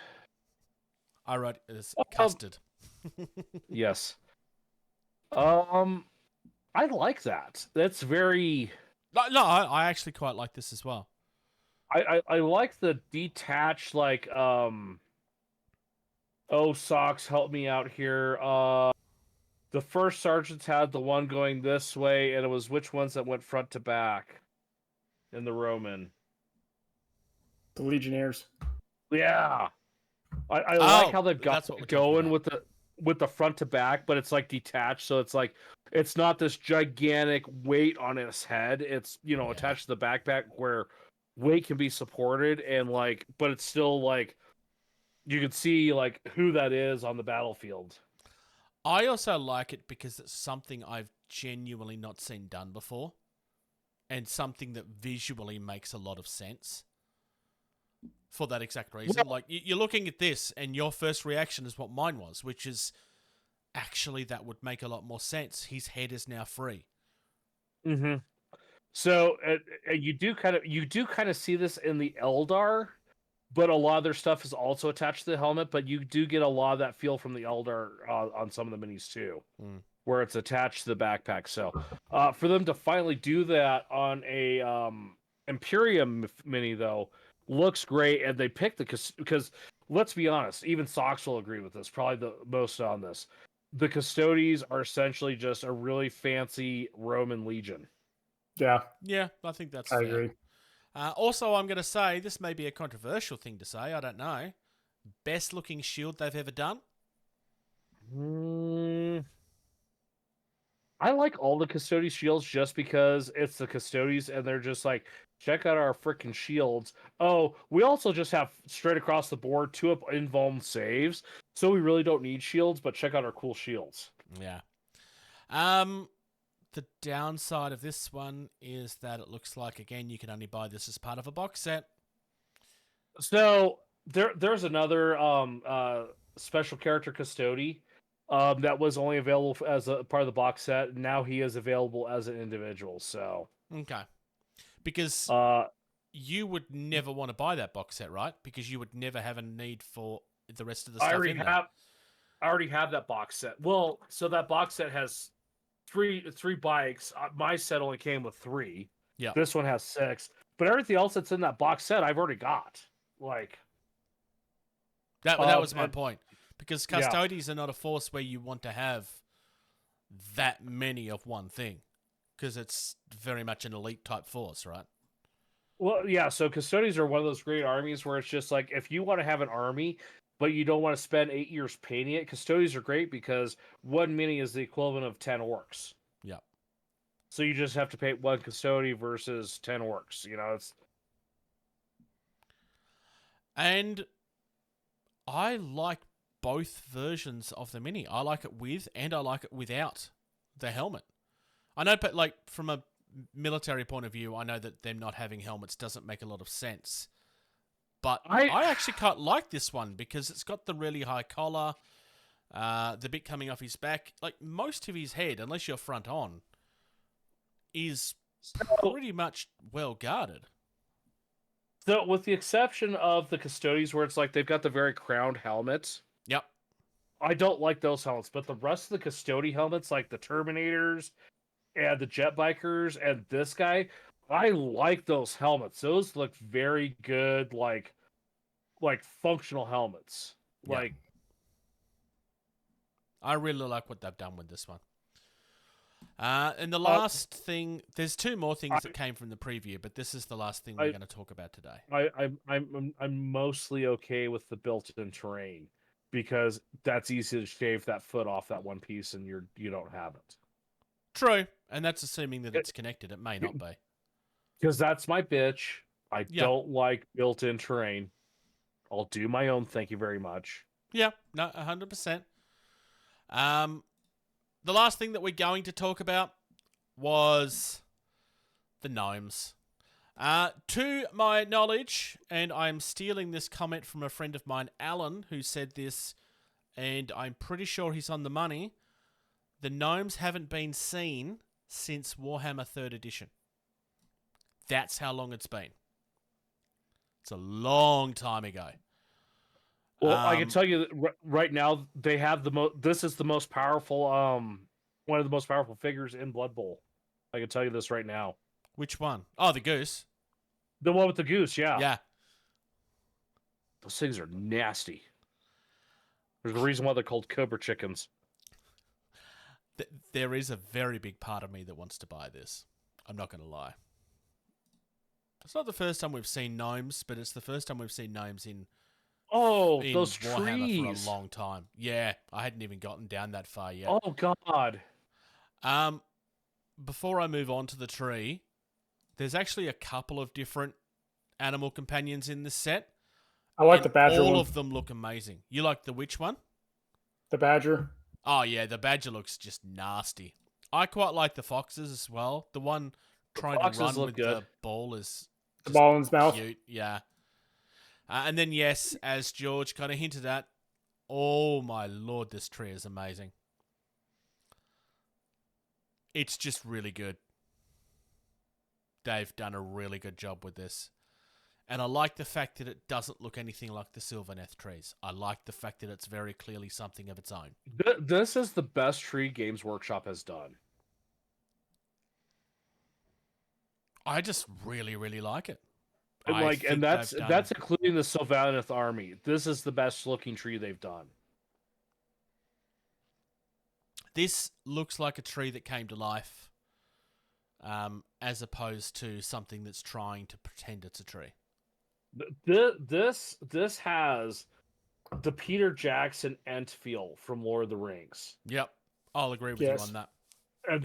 I wrote it as custard. Yes. I like that. That's very... No, I actually quite like this as well. I like the detached, like, oh, Socks, help me out here. The first sergeants had the one going this way, and it was which ones that went front to back in the Roman? The Legionnaires. Yeah. I like how they've got going with the front to back, but it's like detached, so it's like it's not this gigantic weight on his head. It's, attached to the backpack where weight can be supported, and like, but it's still like you can see like who that is on the battlefield. I also like it because it's something I've genuinely not seen done before, and something that visually makes a lot of sense. For that exact reason. Well, like, you're looking at this, and your first reaction is what mine was, which is, actually, that would make a lot more sense. His head is now free. Mm-hmm. So you do kind of see this in the Eldar, but a lot of their stuff is also attached to the helmet. But you do get a lot of that feel from the Eldar on some of the minis too, where it's attached to the backpack. So for them to finally do that on a Imperium mini though looks great, and they picked because let's be honest, even Sox will agree with this. Probably the most on this. The Custodes are essentially just a really fancy Roman legion. Yeah, Yeah, I think that's I fair. agree. Also, I'm going to say, this may be a controversial thing to say, I don't know. Best looking shield they've ever done? I like all the Custodes shields just because it's the Custodes and they're just like, check out our freaking shields. Oh, we also just have straight across the board 2-up invuln saves, so we really don't need shields, but check out our cool shields. Yeah. The downside of this one is that it looks like, again, you can only buy this as part of a box set. So there's another special character Custode that was only available as a part of the box set. Now he is available as an individual. So Okay. Because you would never want to buy that box set, right? Because you would never have a need for the rest of the stuff I already have that box set. Well, so that box set has three bikes. My set only came with 3. Yeah. This one has 6. But everything else that's in that box set, I've already got. Like that was my point. Because Custodes are not a force where you want to have that many of one thing. Because it's very much an elite type force, right? Well, yeah. So Custodes are one of those great armies where it's just like, if you want to have an army, but you don't want to spend 8 years painting it, Custodes are great because 1 mini is the equivalent of 10 orcs. Yeah. So you just have to paint 1 Custode versus 10 orcs. You know, it's. And I like both versions of the mini. I like it with and I like it without the helmet. I know, but like from a military point of view, I know that them not having helmets doesn't make a lot of sense. But I actually quite like this one because it's got the really high collar, the bit coming off his back. Like most of his head, unless you're front on, is pretty much well guarded. So, with the exception of the Custodes, where it's like they've got the very crowned helmets. Yep. I don't like those helmets, but the rest of the Custode helmets, like the Terminators and the Jet Bikers and this guy, I like those helmets. Those look very good, like functional helmets. Yep. Like, I really like what they've done with this one. And the last thing, there's 2 more things that came from the preview, but this is the last thing we're going to talk about today. I'm mostly okay with the built-in terrain because that's easy to shave that foot off that one piece, and you don't have it. True, and that's assuming that it's connected. It may not be. Because that's my bitch. I don't like built-in terrain. I'll do my own. Thank you very much. Yeah, no, 100%. The last thing that we're going to talk about was the gnomes. To my knowledge, and I'm stealing this comment from a friend of mine, Alan, who said this, and I'm pretty sure he's on the money. The gnomes haven't been seen since Warhammer 3rd edition. That's how long it's been. It's a long time ago. Well, I can tell you that right now they have the most. This is the most powerful, one of the most powerful figures in Blood Bowl. I can tell you this right now. Which one? Oh, the goose. The one with the goose, yeah. Yeah. Those things are nasty. There's a reason why they're called Cobra chickens. There is a very big part of me that wants to buy this. I'm not going to lie. It's not the first time we've seen gnomes, but it's the first time we've seen gnomes in those Warhammer trees for a long time. Yeah, I hadn't even gotten down that far yet. Oh God. Before I move on to the tree, there's actually a couple of different animal companions in this set. I like the badger all one. of them look amazing. You like the which one? The badger. Oh yeah, the badger looks just nasty. I quite like the foxes as well. The one trying to run with the ball is the ball in his mouth. Cute, yeah. And then yes, as George kind of hinted at, oh my lord, this tree is amazing. It's just really good. they've done a really good job with this. And I like the fact that it doesn't look anything like the Sylvaneth trees. I like the fact that it's very clearly something of its own. This is the best tree Games Workshop has done. I just really, really like it. And that's including the Sylvaneth army. This is the best looking tree they've done. This looks like a tree that came to life, as opposed to something that's trying to pretend it's a tree. This has the Peter Jackson Ent feel from Lord of the Rings. Yep, I'll agree with you on that. And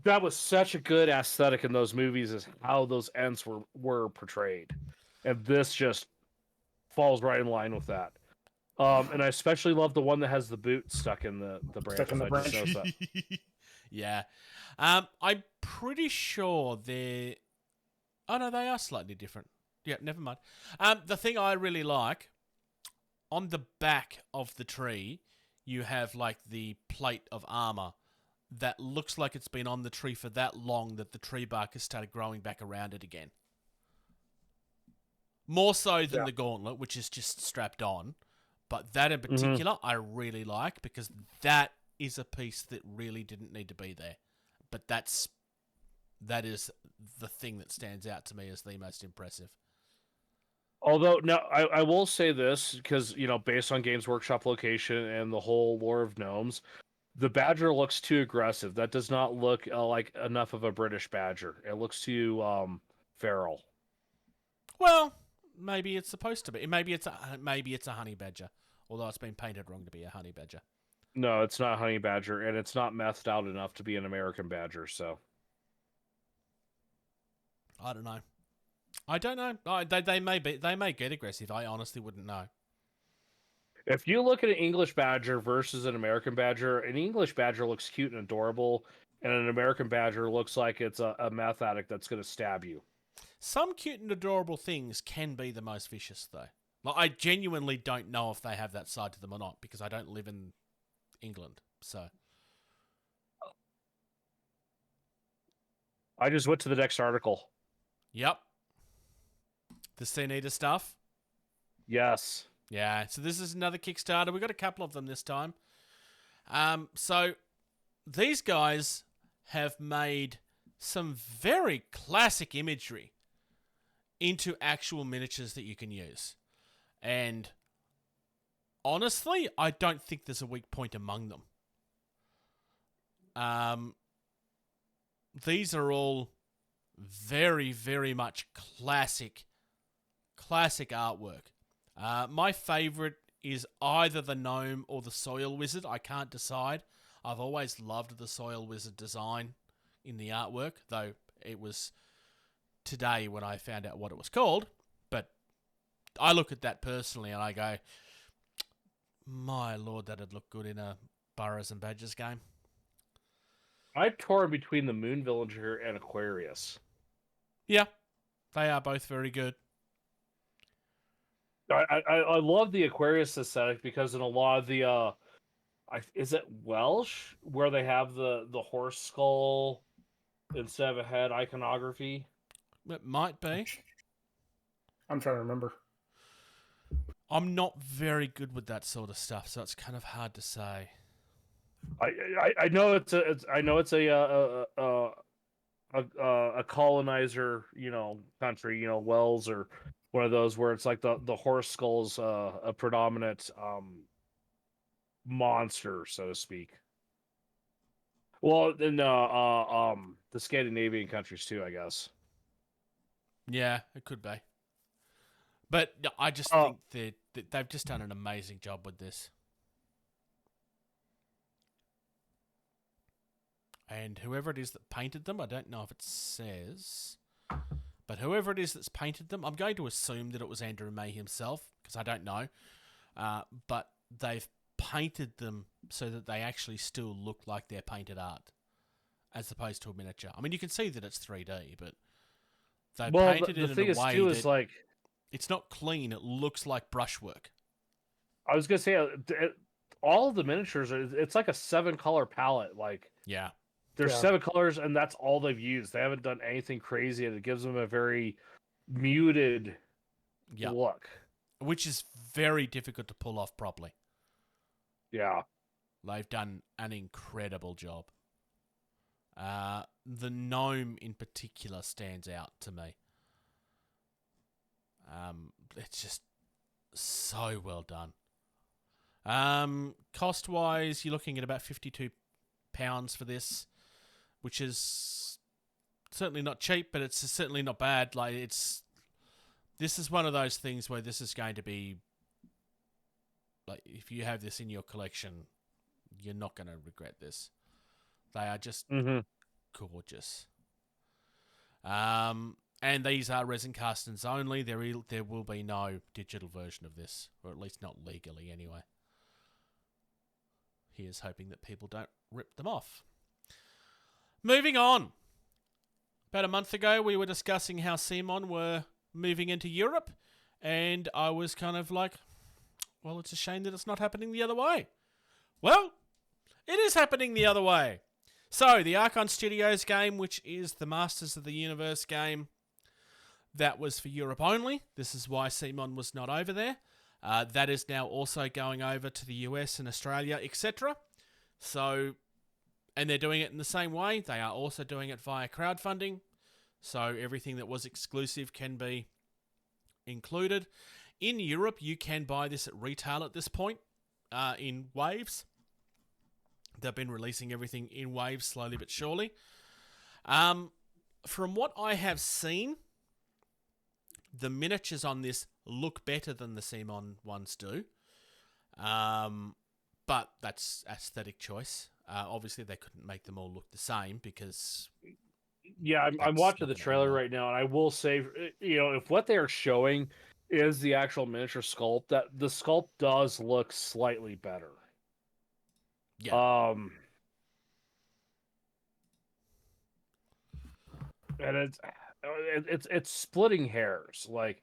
that was such a good aesthetic in those movies, is how those Ents were portrayed, and this just falls right in line with that. And I especially love the one that has the boot stuck in the branch. Stuck in the branch. Yeah, I'm pretty sure they're. Oh no, they are slightly different. Yeah, never mind. The thing I really like, on the back of the tree, you have like the plate of armor that looks like it's been on the tree for that long that the tree bark has started growing back around it again. More so than the gauntlet, which is just strapped on. But that in particular, I really like, because that is a piece that really didn't need to be there. But that is the thing that stands out to me as the most impressive. Although, now, I will say this, because, based on Games Workshop location and the whole lore of Gnomes, the badger looks too aggressive. That does not look like enough of a British badger. It looks too feral. Well, maybe it's supposed to be. Maybe it's a honey badger, although it's been painted wrong to be a honey badger. No, it's not honey badger, and it's not methed out enough to be an American badger. So I don't know. They may get aggressive. I honestly wouldn't know. If you look at an English badger versus an American badger, an English badger looks cute and adorable, and an American badger looks like it's a meth addict that's going to stab you. Some cute and adorable things can be the most vicious, though. Like, I genuinely don't know if they have that side to them or not, because I don't live in England. So I just went to the next article. Yep. The Sin Eater stuff? Yes. Yeah, so this is another Kickstarter. We've got a couple of them this time. So these guys have made some very classic imagery into actual miniatures that you can use. And honestly, I don't think there's a weak point among them. These are all very, very much classic artwork. My favorite is either the gnome or the soil wizard. I can't decide. I've always loved the soil wizard design in the artwork, though it was today when I found out what it was called. But I look at that personally and I go, my lord, that'd look good in a Burrows and Badgers game. I torn between the Moon Villager and Aquarius. Yeah, they are both very good. I love the Aquarius aesthetic because in a lot of the is it Welsh where they have the horse skull instead of a head iconography? It might be. I'm trying to remember. I'm not very good with that sort of stuff, so it's kind of hard to say. I know it's a colonizer, country, Wales or one of those where it's like the horse skull's a predominant monster, so to speak. Well, in the Scandinavian countries too, I guess. Yeah, it could be. But I just think that they've just done an amazing job with this. And whoever it is that painted them, I don't know if it says, but whoever it is that's painted them, I'm going to assume that it was Andrew May himself, because I don't know. But they've painted them so that they actually still look like they're painted art, as opposed to a miniature. I mean, you can see that it's 3D, but they painted it in a way that like, it's not clean. It looks like brushwork. I was going to say, all of the miniatures, it's like a 7-color palette. Like, yeah. There's Yeah. 7 colors, and that's all they've used. They haven't done anything crazy, and it gives them a very muted Yeah. look. Which is very difficult to pull off properly. Yeah. They've done an incredible job. The gnome in particular stands out to me. It's just so well done. Cost-wise, you're looking at about £52 for this, which is certainly not cheap, but it's certainly not bad. This is one of those things where this is going to be, like, if you have this in your collection, you're not going to regret this. They are just gorgeous. And these are resin castings only. There will be no digital version of this, or at least not legally anyway. Here's hoping that people don't rip them off. Moving on. About a month ago, we were discussing how CMON were moving into Europe, and I was kind of like, well, it's a shame that it's not happening the other way. Well, it is happening the other way. So, the Archon Studios game, which is the Masters of the Universe game, that was for Europe only. This is why CMON was not over there. That is now also going over to the US and Australia, etc. So, and they're doing it in the same way. They are also doing it via crowdfunding. So, everything that was exclusive can be included. In Europe, you can buy this at retail at this point, in waves. They've been releasing everything in waves slowly but surely. From what I have seen, the miniatures on this look better than the CMON ones do. But that's aesthetic choice. Obviously, they couldn't make them all look the same because... Yeah, I'm watching the trailer right now, and I will say, if what they are showing is the actual miniature sculpt, that the sculpt does look slightly better. Yeah. And it's splitting hairs, like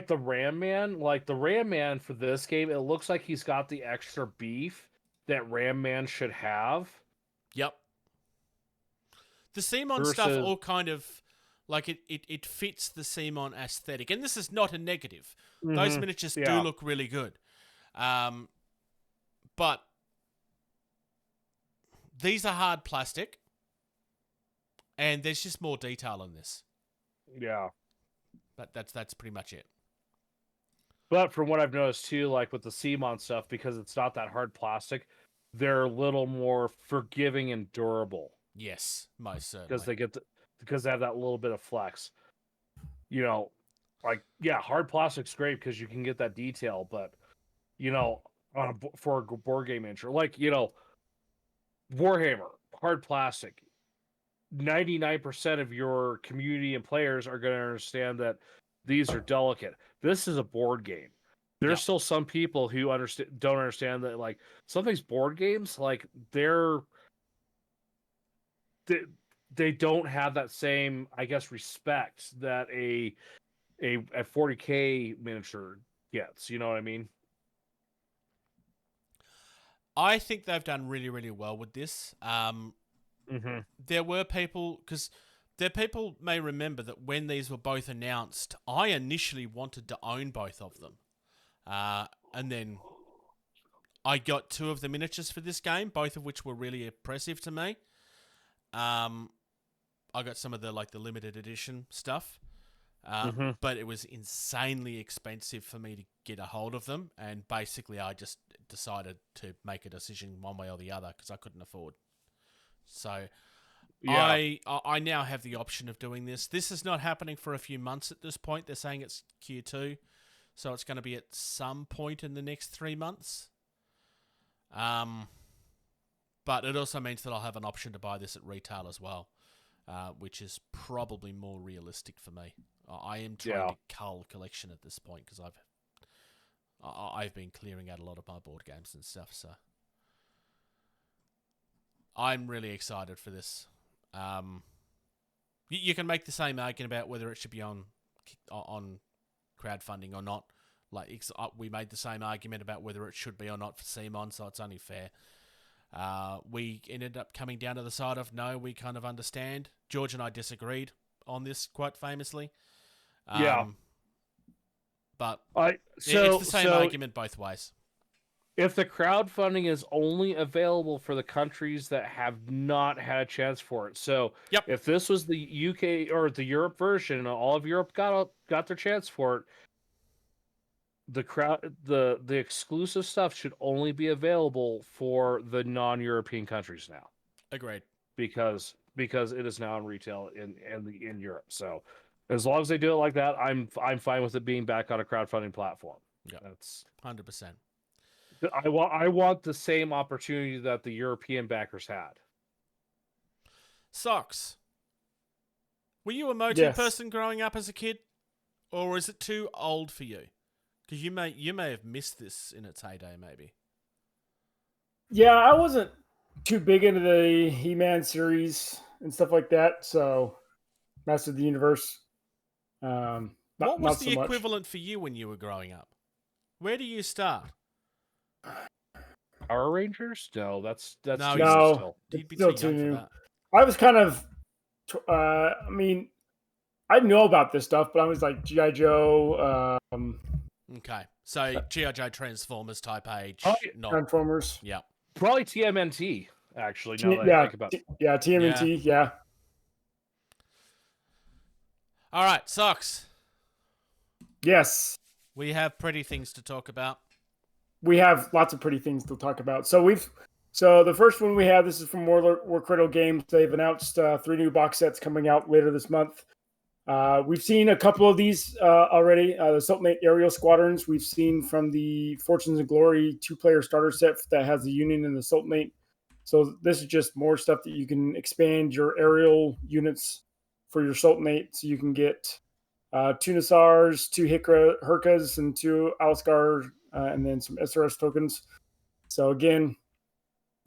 the Ram Man, for this game. It looks like he's got the extra beef that Ram Man should have. Yep. The CMON stuff all kind of, like, it fits the CMON aesthetic. And this is not a negative. Those miniatures do look really good. But these are hard plastic. And there's just more detail in this. Yeah. But that's pretty much it. But from what I've noticed too, like with the CMON stuff, because it's not that hard plastic, they're a little more forgiving and durable. Yes, most certainly. Because they have that little bit of flex. Hard plastic's great because you can get that detail, but for a board game intro, Warhammer, hard plastic. 99% of your community and players are going to understand that these are delicate. This is a board game. There's still some people who don't understand that, like, some of these board games, like, they don't have that same, I guess, respect that a 40K miniature gets. You know what I mean? I think they've done really, really well with this. There were people, because people may remember that when these were both announced, I initially wanted to own both of them. And then I got 2 of the miniatures for this game, both of which were really impressive to me. I got some of the limited edition stuff. But it was insanely expensive for me to get a hold of them. And basically I just decided to make a decision one way or the other because I couldn't afford. So I now have the option of doing this. This is not happening for a few months at this point. They're saying it's Q2. So it's going to be at some point in the next 3 months. But it also means that I'll have an option to buy this at retail as well, which is probably more realistic for me. I am trying to cull collection at this point because I've been clearing out a lot of my board games and stuff. So I'm really excited for this. You can make the same argument about whether it should be on crowdfunding or not. We made the same argument about whether it should be or not for CMON, so it's only fair. We ended up coming down to the side of no, we kind of understand. George and I disagreed on this quite famously. Yeah. But it's So the same argument both ways. if the crowdfunding is only available for the countries that have not had a chance for it. So Yep. if this was the UK or the Europe version, and all of Europe got their chance for it, the exclusive stuff should only be available for the non-European countries now, Agreed. because it is now in retail in Europe. So as long as they do it like that, I'm fine with it being back on a crowdfunding platform. Yeah, That's 100%. I want the same opportunity that the European backers had. Socks. Were you a Motu Yes. person growing up as a kid, or is it too old for you? Because you may have missed this in its heyday, maybe. Yeah, I wasn't too big into the He-Man series and stuff like that. So, Master of the Universe. What Not was so the much. equivalent for you when you were growing up? Where do you start? Power Rangers? No, that's No, too you- new No. still. You'd be Still too young too for new. that. I was kind of, I mean, I know about this stuff, but I was like G.I. Joe, Okay, so G.I. Joe Transformers type age. Oh, Not. Transformers. Yeah. Probably TMNT, actually, now that I yeah, think about it. TMNT, yeah. All right, Socks. Yes. We have pretty things to talk about. We have lots of pretty things to talk about. So the first one we have, this is from War Cradle Games. They've announced 3 new box sets coming out later this month. We've seen a couple of these already. The Sultanate Aerial Squadrons we've seen from the Fortunes and Glory 2-player starter set that has the Union and the Sultanate. So this is just more stuff that you can expand your aerial units for your Sultanate. So you can get 2 Nassars, 2 Hurkas, and 2 Alskar, and then some SRS tokens. So again,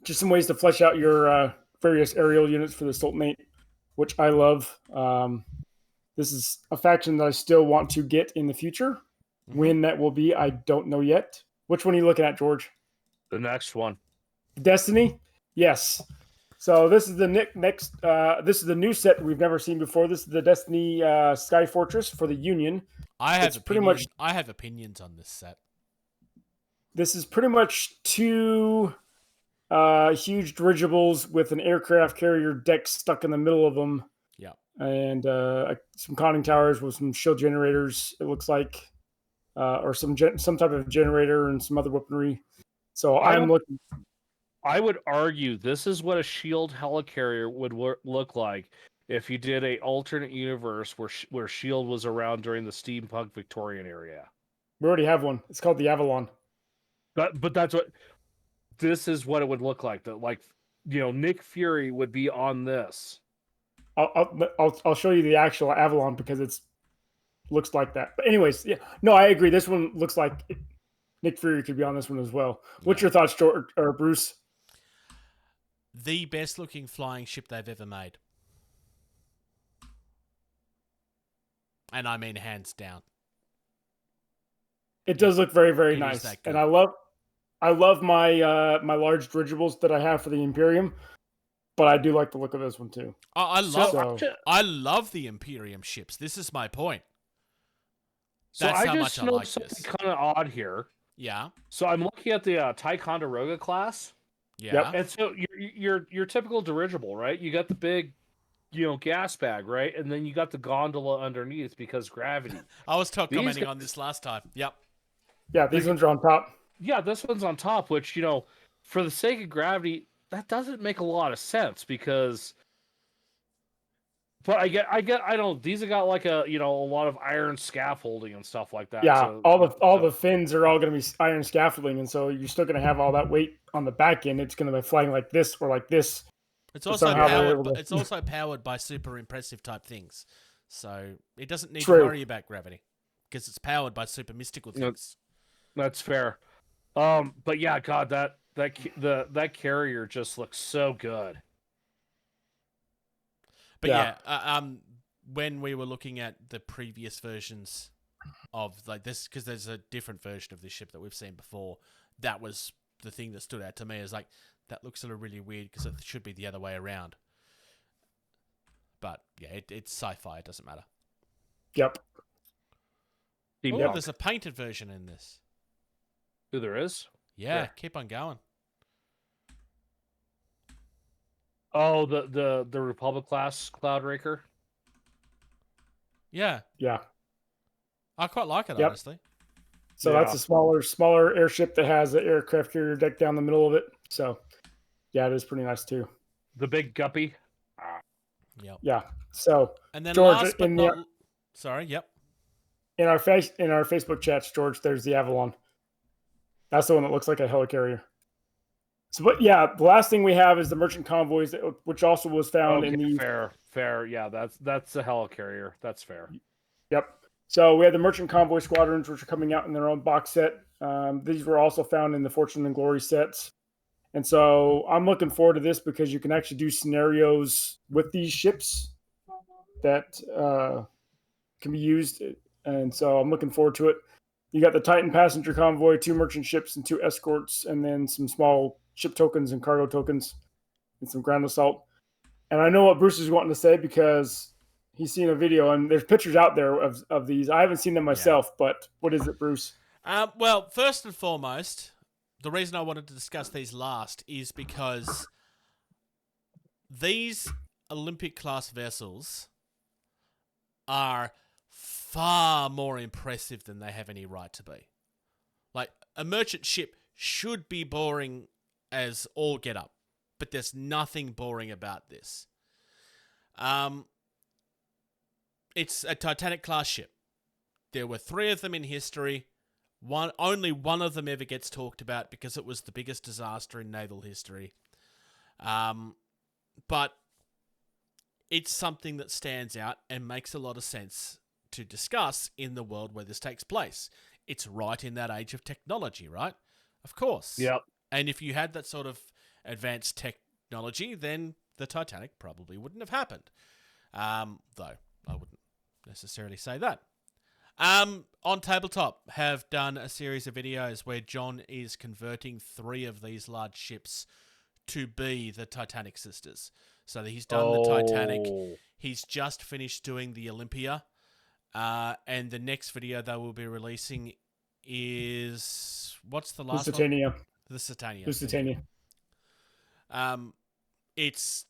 just some ways to flesh out your various aerial units for the Sultanate, which I love. This is a faction that I still want to get in the future. Mm-hmm. When that will be, I don't know yet. Which one are you looking at, George? The next one. Destiny? Yes. So this is the next. This is the new set we've never seen before. This is the Destiny Sky Fortress for the Union. I have It's pretty much. I have opinions on this set. This is pretty much 2 huge dirigibles with an aircraft carrier deck stuck in the middle of them. Yeah. And some conning towers with some shield generators. It looks like, or some type of generator and some other weaponry. So I'm looking. I would argue this is what a shield helicarrier would look like if you did a alternate universe where shield was around during the steampunk Victorian era. We already have one. It's called the Avalon. But that's what this is what it would look like. That, like, Nick Fury would be on this. I'll show you the actual Avalon because it's looks like that. But anyways, yeah, no, I agree. This one looks like Nick Fury could be on this one as well. What's your thoughts, George or Bruce? The best looking flying ship they've ever made. And I mean hands down. It does look very, very It is nice. that good. And I love my my large dirigibles that I have for the Imperium, but I do like the look of this one too. I So- love the Imperium ships. This is my point. So That's I how just much I know like something this. kind of odd here. Yeah. So I'm looking at the Ticonderoga class, Yeah. and so your typical dirigible, right? You got the big, gas bag, right? And then you got the gondola underneath because gravity. I was These commenting guys- on this last time. Yep. Yeah, these ones are on top. Yeah, this one's on top, which, for the sake of gravity, that doesn't make a lot of sense because. But I don't. These have got like a lot of iron scaffolding and stuff like that. Yeah, so, all the fins are all going to be iron scaffolding, and so you're still going to have all that weight on the back end. It's going to be flying like this or like this. It's So also somehow they're powered. able to- It's also powered by super impressive type things, so it doesn't need True. to worry about gravity because it's powered by super mystical No. things. That's fair. But yeah, God, that carrier just looks so good. But Yeah. when we were looking at the previous versions of like this, because there's a different version of this ship that we've seen before, that was the thing that stood out to me is like, that looks sort of really weird because it should be the other way around. But yeah, it's sci-fi. It doesn't matter. Yep. Oh, there's a painted version in this. Who there is? Yeah, keep on going. Oh, the Republic class Cloudraker. Yeah. Yeah. I quite like it, honestly. So that's a smaller airship that has an aircraft carrier deck down the middle of it. So yeah, it is pretty nice too. The big guppy. Yep. Yeah. So and then George, last but not sorry, yep. In our Facebook chats, George, there's the Avalon. That's the one that looks like a helicarrier. So, but yeah, the last thing we have is the merchant convoys, which also was found in the fair. Yeah, that's a helicarrier. That's fair. Yep. So we have the merchant convoy squadrons, which are coming out in their own box set. These were also found in the Fortune and Glory sets. And so I'm looking forward to this because you can actually do scenarios with these ships that can be used. And so I'm looking forward to it. You got the Titan passenger convoy, 2 merchant ships, and 2 escorts, and then some small ship tokens and cargo tokens, and some ground assault. And I know what Bruce is wanting to say because he's seen a video, and there's pictures out there of these. I haven't seen them myself, but what is it, Bruce? Well, first and foremost, the reason I wanted to discuss these last is because these Olympic-class vessels are far more impressive than they have any right to be. Like, a merchant ship should be boring as all get up, but there's nothing boring about this. It's a Titanic-class ship. There were 3 of them in history. Only one of them ever gets talked about because it was the biggest disaster in naval history. But it's something that stands out and makes a lot of sense to discuss in the world where this takes place. It's right in that age of technology, right? Of course. Yep. And if you had that sort of advanced technology, then the Titanic probably wouldn't have happened. Though I wouldn't necessarily say that. On Tabletop, have done a series of videos where John is converting 3 of these large ships to be the Titanic sisters. So he's done the Titanic. He's just finished doing the Olympia. And the next video they will be releasing is... What's the last Lusitania. one? The Lusitania. Lusitania. It's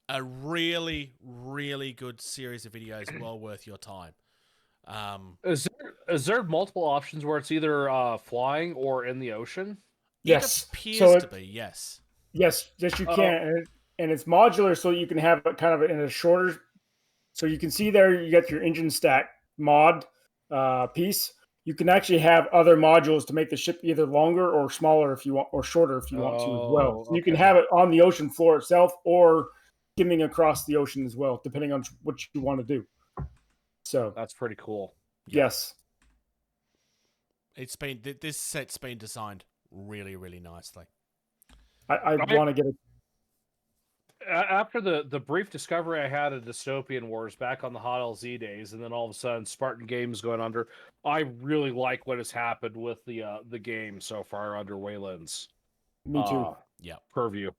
a really, really good series of videos, well worth your time. Is there multiple options where it's either flying or in the ocean? Yes. It appears to be, yes. Yes, you can. And it's modular so you can have it kind of in a shorter... So you can see there you got your engine stack mod piece. You can actually have other modules to make the ship either longer or smaller if you want, or shorter if you want to as well. So you can have it on the ocean floor itself or skimming across the ocean as well, depending on what you want to do. So that's pretty cool. Yes. This set's been designed really, really nicely. I want to get it. After the brief discovery I had of Dystopian Wars back on the Hot LZ days, and then all of a sudden Spartan Games going under, I really like what has happened with the game so far under Wayland's. Me too. Purview.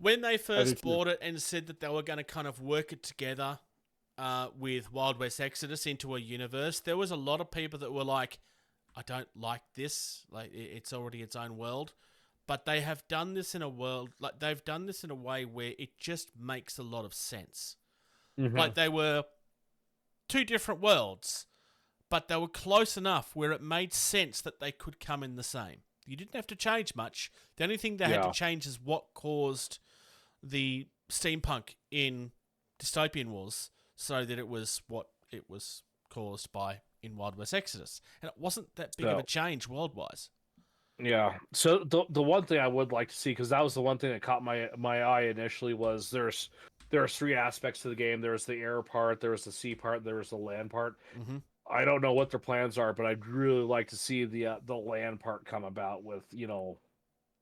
When they first bought it and said that they were going to kind of work it together with Wild West Exodus into a universe, there was a lot of people that were like, I don't like this. Like, it's already its own world. But they have done this in a way where it just makes a lot of sense. Mm-hmm. Like, they were 2 different worlds, but they were close enough where it made sense that they could come in the same. You didn't have to change much. The only thing they had to change is what caused the steampunk in Dystopian Wars, so that it was what it was caused by in Wild West Exodus. And it wasn't that big of a change world-wise. Yeah. So the one thing I would like to see, because that was the one thing that caught my eye initially, was there's 3 aspects to the game. There's the air part, there's the sea part, there's the land part. Mm-hmm. I don't know what their plans are, but I'd really like to see the land part come about with,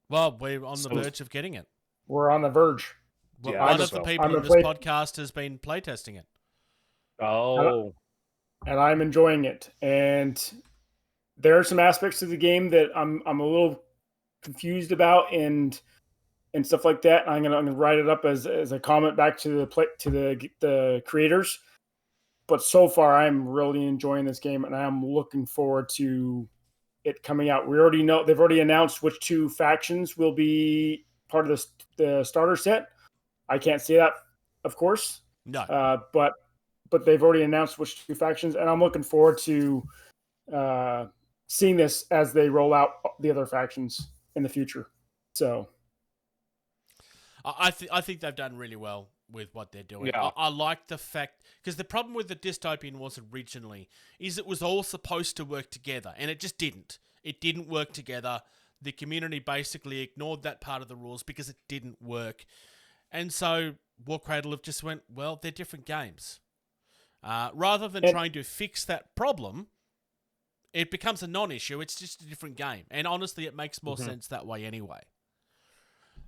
Well, we're on the verge of getting it. We're on the verge. Well, one of the people on this podcast has been playtesting it. Oh. And I'm enjoying it. And there are some aspects of the game that I'm a little confused about and stuff like that. I'm gonna write it up as a comment back to the creators. But so far, I'm really enjoying this game, and I'm looking forward to it coming out. We already know they've already announced which 2 factions will be part of the starter set. I can't say that, of course. No. But they've already announced which 2 factions, and I'm looking forward to seeing this as they roll out the other factions in the future. So, I think they've done really well with what they're doing. Yeah. I like the fact, because the problem with the dystopian wars originally is it was all supposed to work together, and it just didn't. It didn't work together. The community basically ignored that part of the rules because it didn't work. And so War Cradle have just went, well, they're different games. Rather than trying to fix that problem, it becomes a non-issue. It's just a different game. And honestly, it makes more sense that way anyway.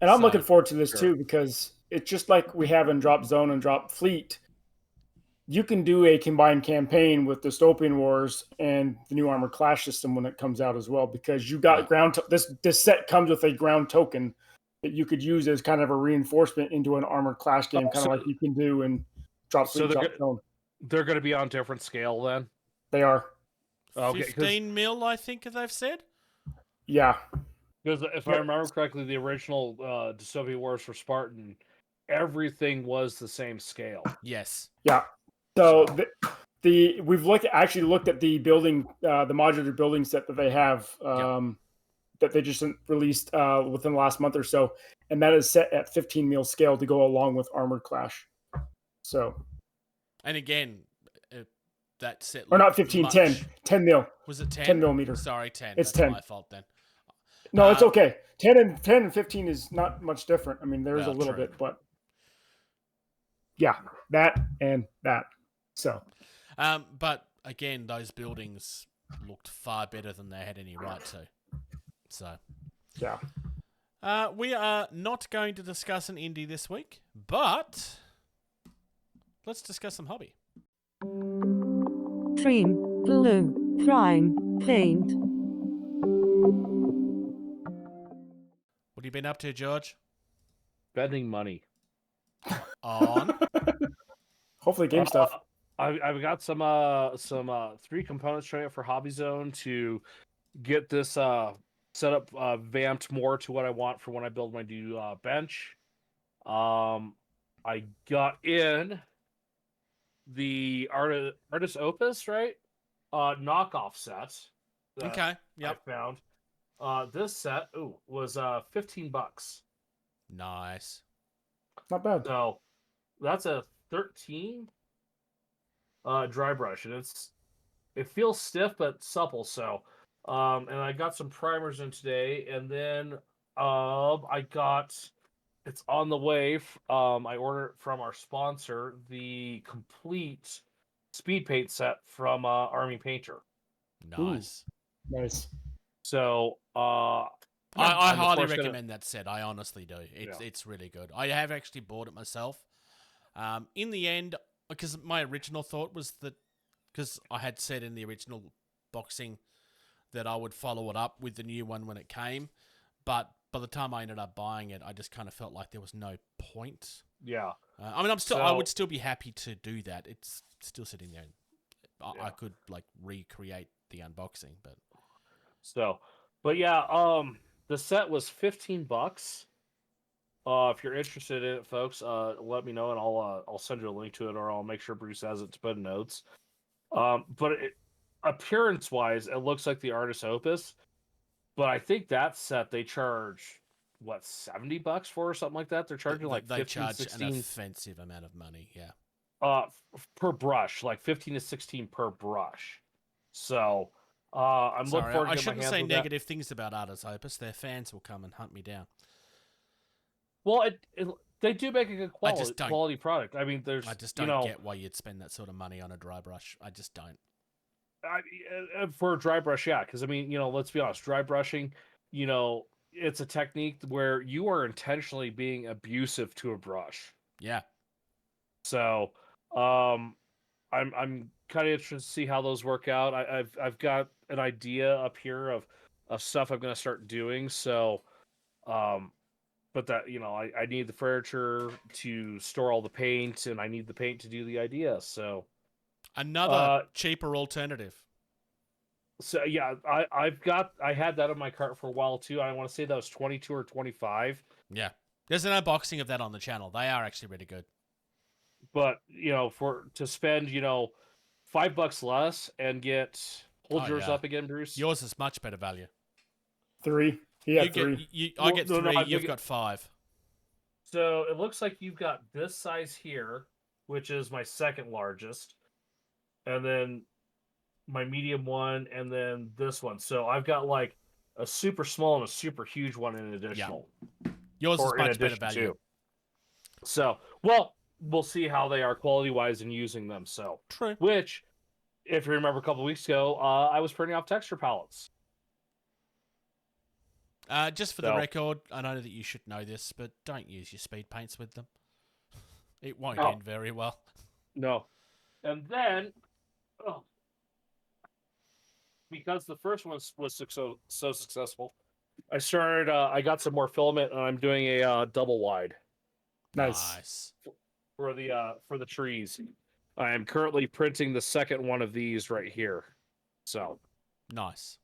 And I'm looking forward to this too, because it's just like we have in Drop Zone and Drop Fleet. You can do a combined campaign with Dystopian Wars and the new Armored Clash system when it comes out as well, because you got this set comes with a ground token that you could use as kind of a reinforcement into an Armored Clash game, kind of like you can do in Drop Fleet, Drop Zone. They're going to be on different scale then? They are. Okay, 15 mil, I think they've said. Yeah. Because if I remember correctly, the original Dystopian Wars for Spartan, everything was the same scale. Yes. Yeah. So we've looked at the building, the modular building set that they have that they just released within the last month or so, and that is set at 15 mil scale to go along with Armored Clash. So. And again, that set or not 15, 10 mil. Was it 10? 10 millimeter. Sorry, 10. It's That's 10. my fault then. No, it's okay. 10 and 15 is not much different. I mean, there is a little bit, but yeah, that and that. So, but again, those buildings looked far better than they had any right to. So, yeah. We are not going to discuss an indie this week, but let's discuss some hobby. Cream, glue, prime, paint. What have you been up to, George? Spending money. On? Hopefully game stuff. I've got some 3 components trying out for Hobby Zone to get this set up vamped more to what I want for when I build my new bench. I got in the Artist Opus, right? Knockoff set. Okay. Yep. I found. This set was $15. Nice. Not bad. So that's a 13 dry brush, and it feels stiff but supple. So and I got some primers in today, and then I got it's on the way. I ordered from our sponsor the complete speed paint set from Army Painter. Nice. Ooh, nice. So I highly recommend that set. I honestly do. It's really good. I have actually bought it myself. In the end, because my original thought was that, because I had said in the original boxing that I would follow it up with the new one when it came, but by the time I ended up buying it, I just kind of felt like there was no point. Yeah. I mean, I would still be happy to do that. It's still sitting there. I could like recreate the unboxing, but. The set was $15. If you're interested in it, folks, let me know and I'll send you a link to it, or I'll make sure Bruce has it to put in notes. But appearance-wise, it looks like the Artist Opus, but I think that set they charge $70 for, or something like that. They're charging like they 15, charge 16 an offensive amount of money. Yeah. Per brush, like 15 to 16 per brush. So. I'm looking forward to I get my shouldn't hands say on negative things about Artist Opus. Their fans will come and hunt me down. Well, they do make a good quality product. I mean, I just don't get why you'd spend that sort of money on a dry brush. I just don't. For a dry brush, yeah, because I mean, let's be honest, dry brushing, it's a technique where you are intentionally being abusive to a brush. Yeah. So, I'm kind of interested to see how those work out. I've got an idea up here of of stuff I'm going to start doing. So, but that, I need the furniture to store all the paint, and I need the paint to do the idea. So Another cheaper alternative. So yeah, I had that on my cart for a while too. I want to say that was 22 or 25. Yeah. There's an unboxing of that on the channel. They are actually really good. But, to spend, $5 less and hold yours up again, Bruce. Yours is much better value. 3. He had 3. I get 3, you've got 5. So it looks like you've got this size here, which is my second largest. And then my medium one, and then this one. So I've got like a super small and a super huge one in additional. Yeah. Yours is much better value. Too. So, well, we'll see how they are quality-wise in using them. So, true. Which, if you remember a couple weeks ago, I was printing off texture palettes. Just for the record, I know that you should know this, but don't use your speed paints with them. It won't end very well. No. And then, because the first one was so successful, I got some more filament, and I'm doing a double wide. Nice. For the trees. I am currently printing the second one of these right here. So nice.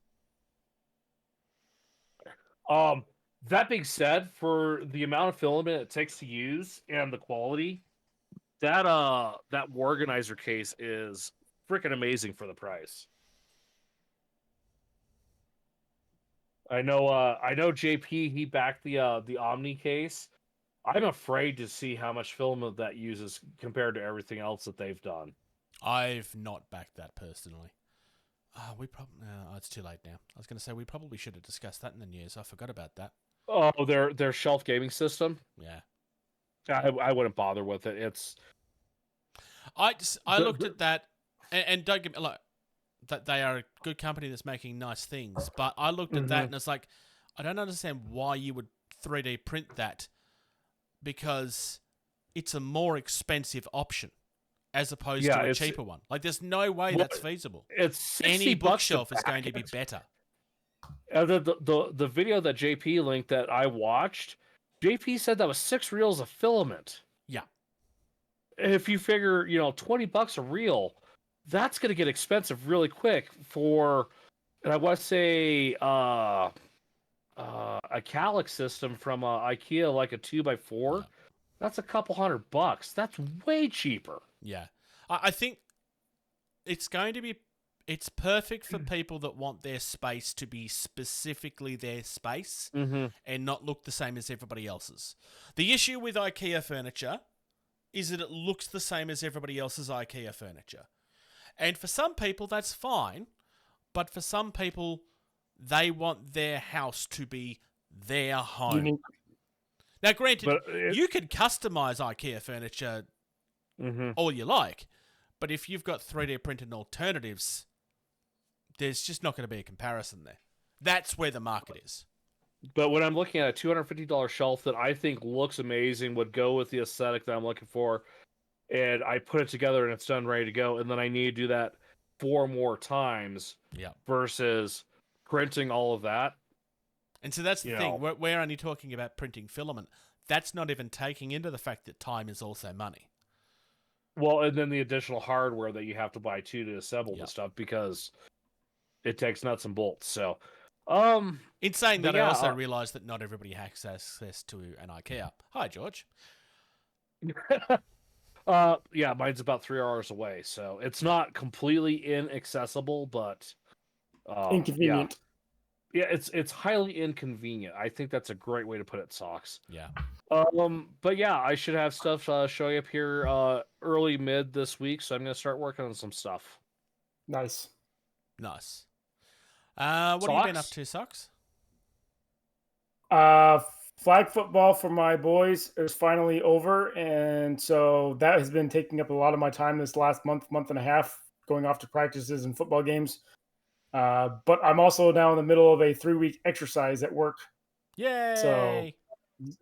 That being said, for the amount of filament it takes to use and the quality, that organizer case is freaking amazing for the price. I know JP, he backed the Omni case. I'm afraid to see how much filament that uses compared to everything else that they've done. I've not backed that personally. It's too late now. I was going to say we probably should have discussed that in the news. I forgot about that. Oh, their shelf gaming system? Yeah. I wouldn't bother with it. I looked at that, and don't get me like that they are a good company that's making nice things, but I looked at that and it's like, I don't understand why you would 3D print that, because it's a more expensive option as opposed to a cheaper one. Like, there's no way that's feasible. It's any bookshelf is going to be better. The video that JP linked that I watched, JP said that was 6 reels of filament. Yeah. If you figure, $20 a reel, that's going to get expensive really quick for, and I want to say, a Calyx system from IKEA, like a 2x4. Yeah. That's a couple $100. That's way cheaper. Yeah. I think it's perfect for people that want their space to be specifically their space and not look the same as everybody else's. The issue with IKEA furniture is that it looks the same as everybody else's IKEA furniture. And for some people, that's fine. But for some people, they want their house to be their home. Now, granted, you can customize IKEA furniture all you like. But if you've got 3D printed alternatives, there's just not going to be a comparison there. That's where the market is. But when I'm looking at a $250 shelf that I think looks amazing, would go with the aesthetic that I'm looking for, and I put it together and it's done, ready to go, and then I need to do that 4 more times versus printing all of that. And so that's the thing. We're only talking about printing filament. That's not even taking into the fact that time is also money. Well, and then the additional hardware that you have to buy too to assemble the stuff, because it takes nuts and bolts. So, in saying that, I also realized that not everybody has access to an IKEA. Hi, George. Yeah, mine's about 3 hours away, so it's not completely inaccessible, but inconvenient. Yeah, it's highly inconvenient. I think that's a great way to put it, Socks. Yeah. But yeah, I should have stuff showing up here early mid this week, so I'm gonna start working on some stuff. Nice. What have you been up to, Socks? Flag football for my boys is finally over, and so that has been taking up a lot of my time this last month and a half, going off to practices and football games. But I'm also now in the middle of a 3-week exercise at work. Yay! So,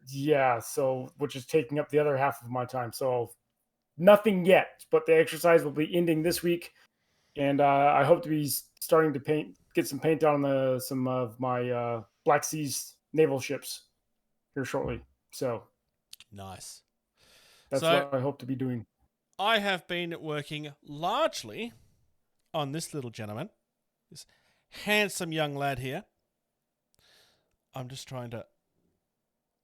yeah, which is taking up the other half of my time. So nothing yet, but the exercise will be ending this week, and I hope to be starting to paint get some paint on some of my Black Seas naval ships here shortly. So Nice. that's what I hope to be doing. I have been working largely on this little gentleman, this handsome young lad here. I'm just trying to...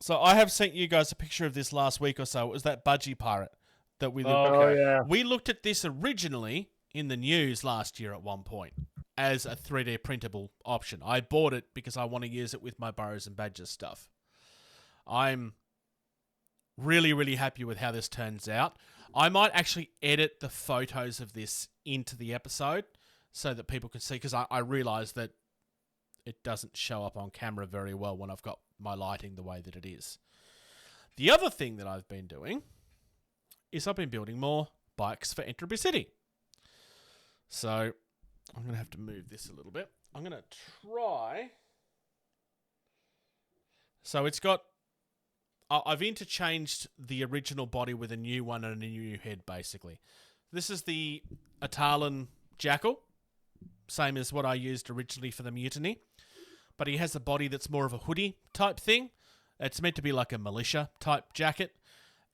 So I have sent you guys a picture of this last week or so. It was that budgie pirate that we looked at. Oh, yeah. We looked at this originally in the news last year at one point as a 3D printable option. I bought it because I want to use it with my Burrows and Badgers stuff. I'm really, really happy with how this turns out. I might actually edit the photos of this into the episode so that people can see, because I realize that it doesn't show up on camera very well when I've got my lighting the way that it is. The other thing that I've been doing is I've been building more bikes for Entropy City. So I'm going to have to move this a little bit. I'm going to try. So it's got... I've interchanged the original body with a new one and a new head, basically. This is the Atalan Jackal, same as what I used originally for the Mutiny. But he has a body that's more of a hoodie type thing. It's meant to be like a militia type jacket.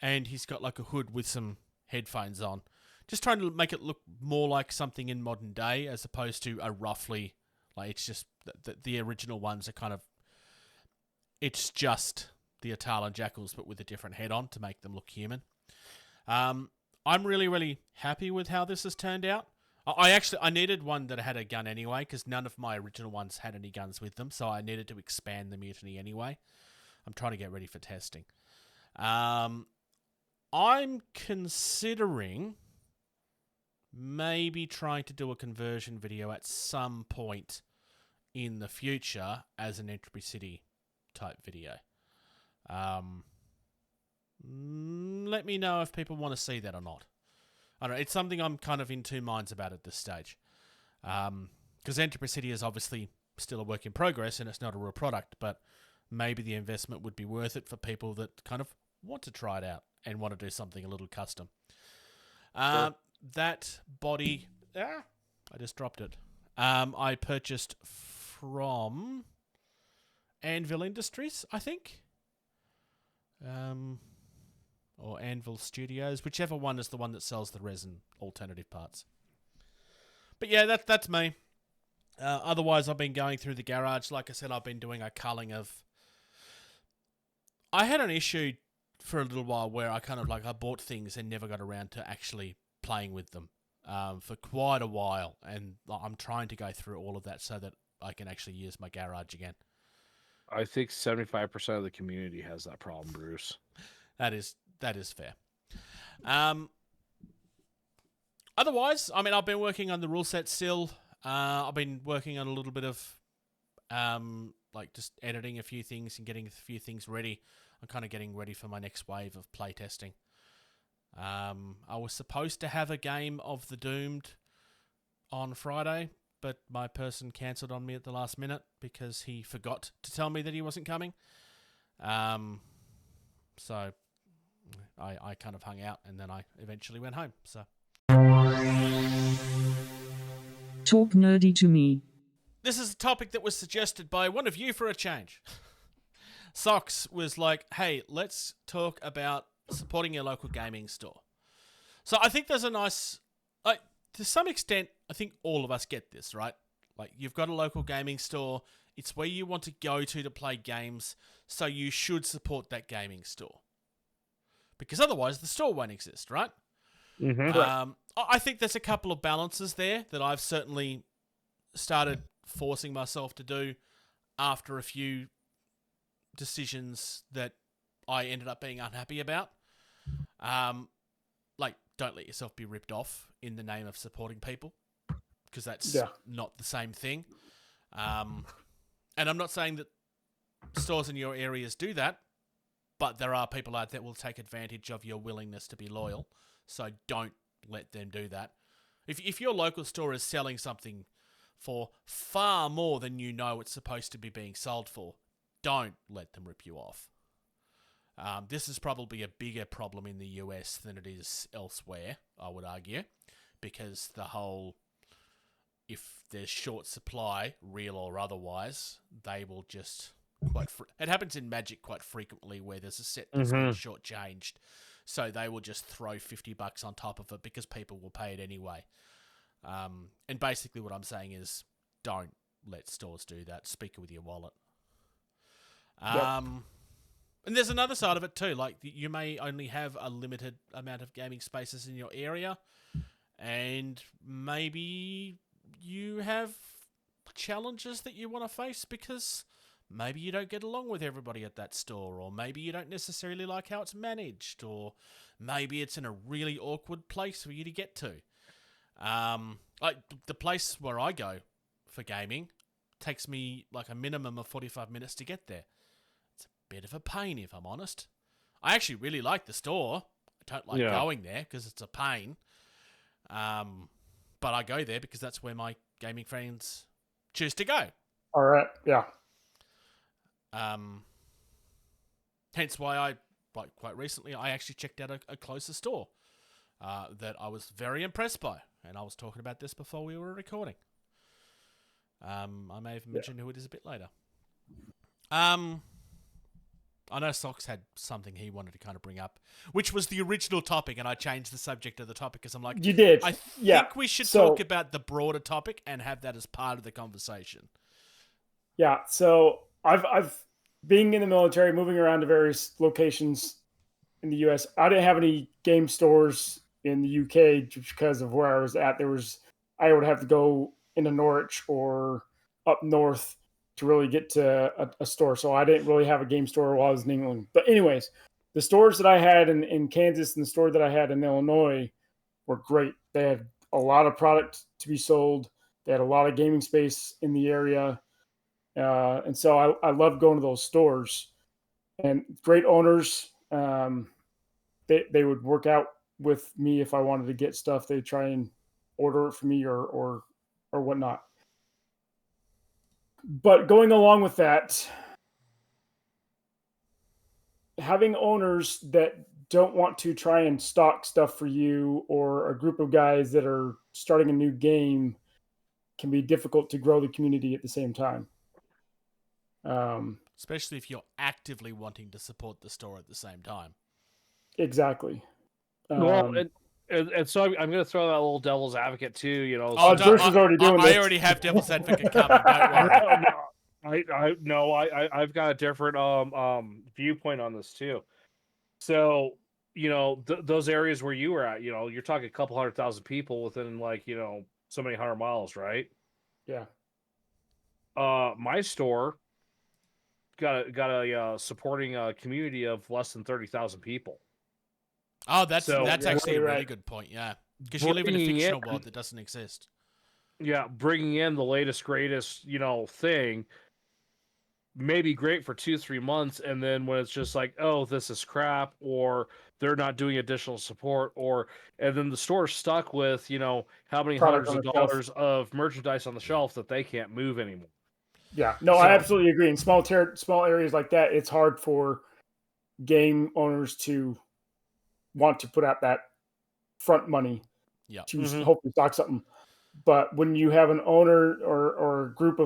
And he's got like a hood with some headphones on. Just trying to make it look more like something in modern day as opposed to a roughly... Like, it's just... The original ones are kind of... It's just... the Atalan Jackals, but with a different head on to make them look human. I'm really, really happy with how this has turned out. I needed one that had a gun anyway, because none of my original ones had any guns with them, so I needed to expand the Mutiny anyway. I'm trying to get ready for testing. I'm considering maybe trying to do a conversion video at some point in the future as an Entropy City type video. Let me know if people want to see that or not. I don't know. It's something I'm kind of in two minds about at this stage. Because Entropy City is obviously still a work in progress and it's not a real product, but maybe the investment would be worth it for people that kind of want to try it out and want to do something a little custom. Sure. That body... I just dropped it. I purchased from Anvil Industries, I think. Or Anvil Studios, whichever one is the one that sells the resin alternative parts. But yeah, that's me. Otherwise, I've been going through the garage. Like I said, I've been doing a culling of... I had an issue for a little while where I kind of I bought things and never got around to actually playing with them for quite a while. And I'm trying to go through all of that so that I can actually use my garage again. I think 75% of the community has that problem, Bruce. That is fair. Otherwise, I mean, I've been working on the rule set still. I've been working on a little bit of just editing a few things and getting a few things ready. I'm kind of getting ready for my next wave of playtesting. I was supposed to have a game of the Doomed on Friday, but my person cancelled on me at the last minute because he forgot to tell me that he wasn't coming. So I kind of hung out and then I eventually went home. So Talk nerdy to me. this is a topic that was suggested by one of you for a change. Socks was like, hey, let's talk about supporting your local gaming store. So I think there's a nice... to some extent, I think all of us get this, right? Like, you've got a local gaming store. It's where you want to go to play games, so you should support that gaming store. Because otherwise, the store won't exist, right? Mm-hmm. I think there's a couple of balances there that I've certainly started forcing myself to do after a few decisions that I ended up being unhappy about. Don't let yourself be ripped off in the name of supporting people, because that's not the same thing. And I'm not saying that stores in your areas do that, but there are people out there that will take advantage of your willingness to be loyal. So don't let them do that. If your local store is selling something for far more than you know it's supposed to be being sold for, don't let them rip you off. This is probably a bigger problem in the US than it is elsewhere, I would argue, because the whole if there's short supply, real or otherwise, they will just it happens in Magic quite frequently where there's a set that's been shortchanged, so they will just throw $50 on top of it because people will pay it anyway. And basically what I'm saying is, don't let stores do that. Speak with your wallet. And there's another side of it too. Like, you may only have a limited amount of gaming spaces in your area, and maybe you have challenges that you want to face because maybe you don't get along with everybody at that store, or maybe you don't necessarily like how it's managed, or maybe it's in a really awkward place for you to get to. Like the place where I go for gaming takes me like a minimum of 45 minutes to get there. It's a bit of a pain, if I'm honest. I actually really like the store. I don't like going there because it's a pain. But I go there because that's where my gaming friends choose to go. All right. Yeah. Hence why I, like, quite recently, I actually checked out a closer store that I was very impressed by. And I was talking about this before we were recording. I may have mentioned who it is a bit later. I know Socks had something he wanted to kind of bring up, which was the original topic, and I changed the subject of the topic because I'm like, you did. I think we should talk about the broader topic and have that as part of the conversation. Yeah. So I've being in the military, moving around to various locations in the U.S. I didn't have any game stores in the UK just because of where I was at. I would have to go into Norwich or up north to really get to a store. So I didn't really have a game store while I was in England. But anyways, the stores that I had in Kansas and the store that I had in Illinois were great. They had a lot of product to be sold. They had a lot of gaming space in the area. And so I love going to those stores, and great owners. They would work out with me if I wanted to get stuff. They'd try and order it for me or whatnot. But going along with that, having owners that don't want to try and stock stuff for you, or a group of guys that are starting a new game, can be difficult to grow the community at the same time. Especially if you're actively wanting to support the store at the same time. Exactly. Well, and so I'm going to throw that little devil's advocate too. You know, Josh is already doing this. I already have devil's advocate coming. Don't worry. I've got a different viewpoint on this too. So, you know, those areas where you were at, you know, you're talking a couple 100,000 people within, like, you know, so many 100 miles, right? Yeah. My store got a supporting community of less than 30,000 people. Oh, that's actually a really right. good point. Yeah, because you live in a fictional world that doesn't exist. Yeah, bringing in the latest, greatest, you know, thing may be great for 2-3 months, and then when it's just like, oh, this is crap, or they're not doing additional support, and then the store's stuck with, you know, how many Product hundreds of dollars of merchandise on the shelf that they can't move anymore. Yeah, no, I absolutely agree. In small areas like that, it's hard for game owners to want to put out that front money to hopefully stock something. But when you have an owner or a group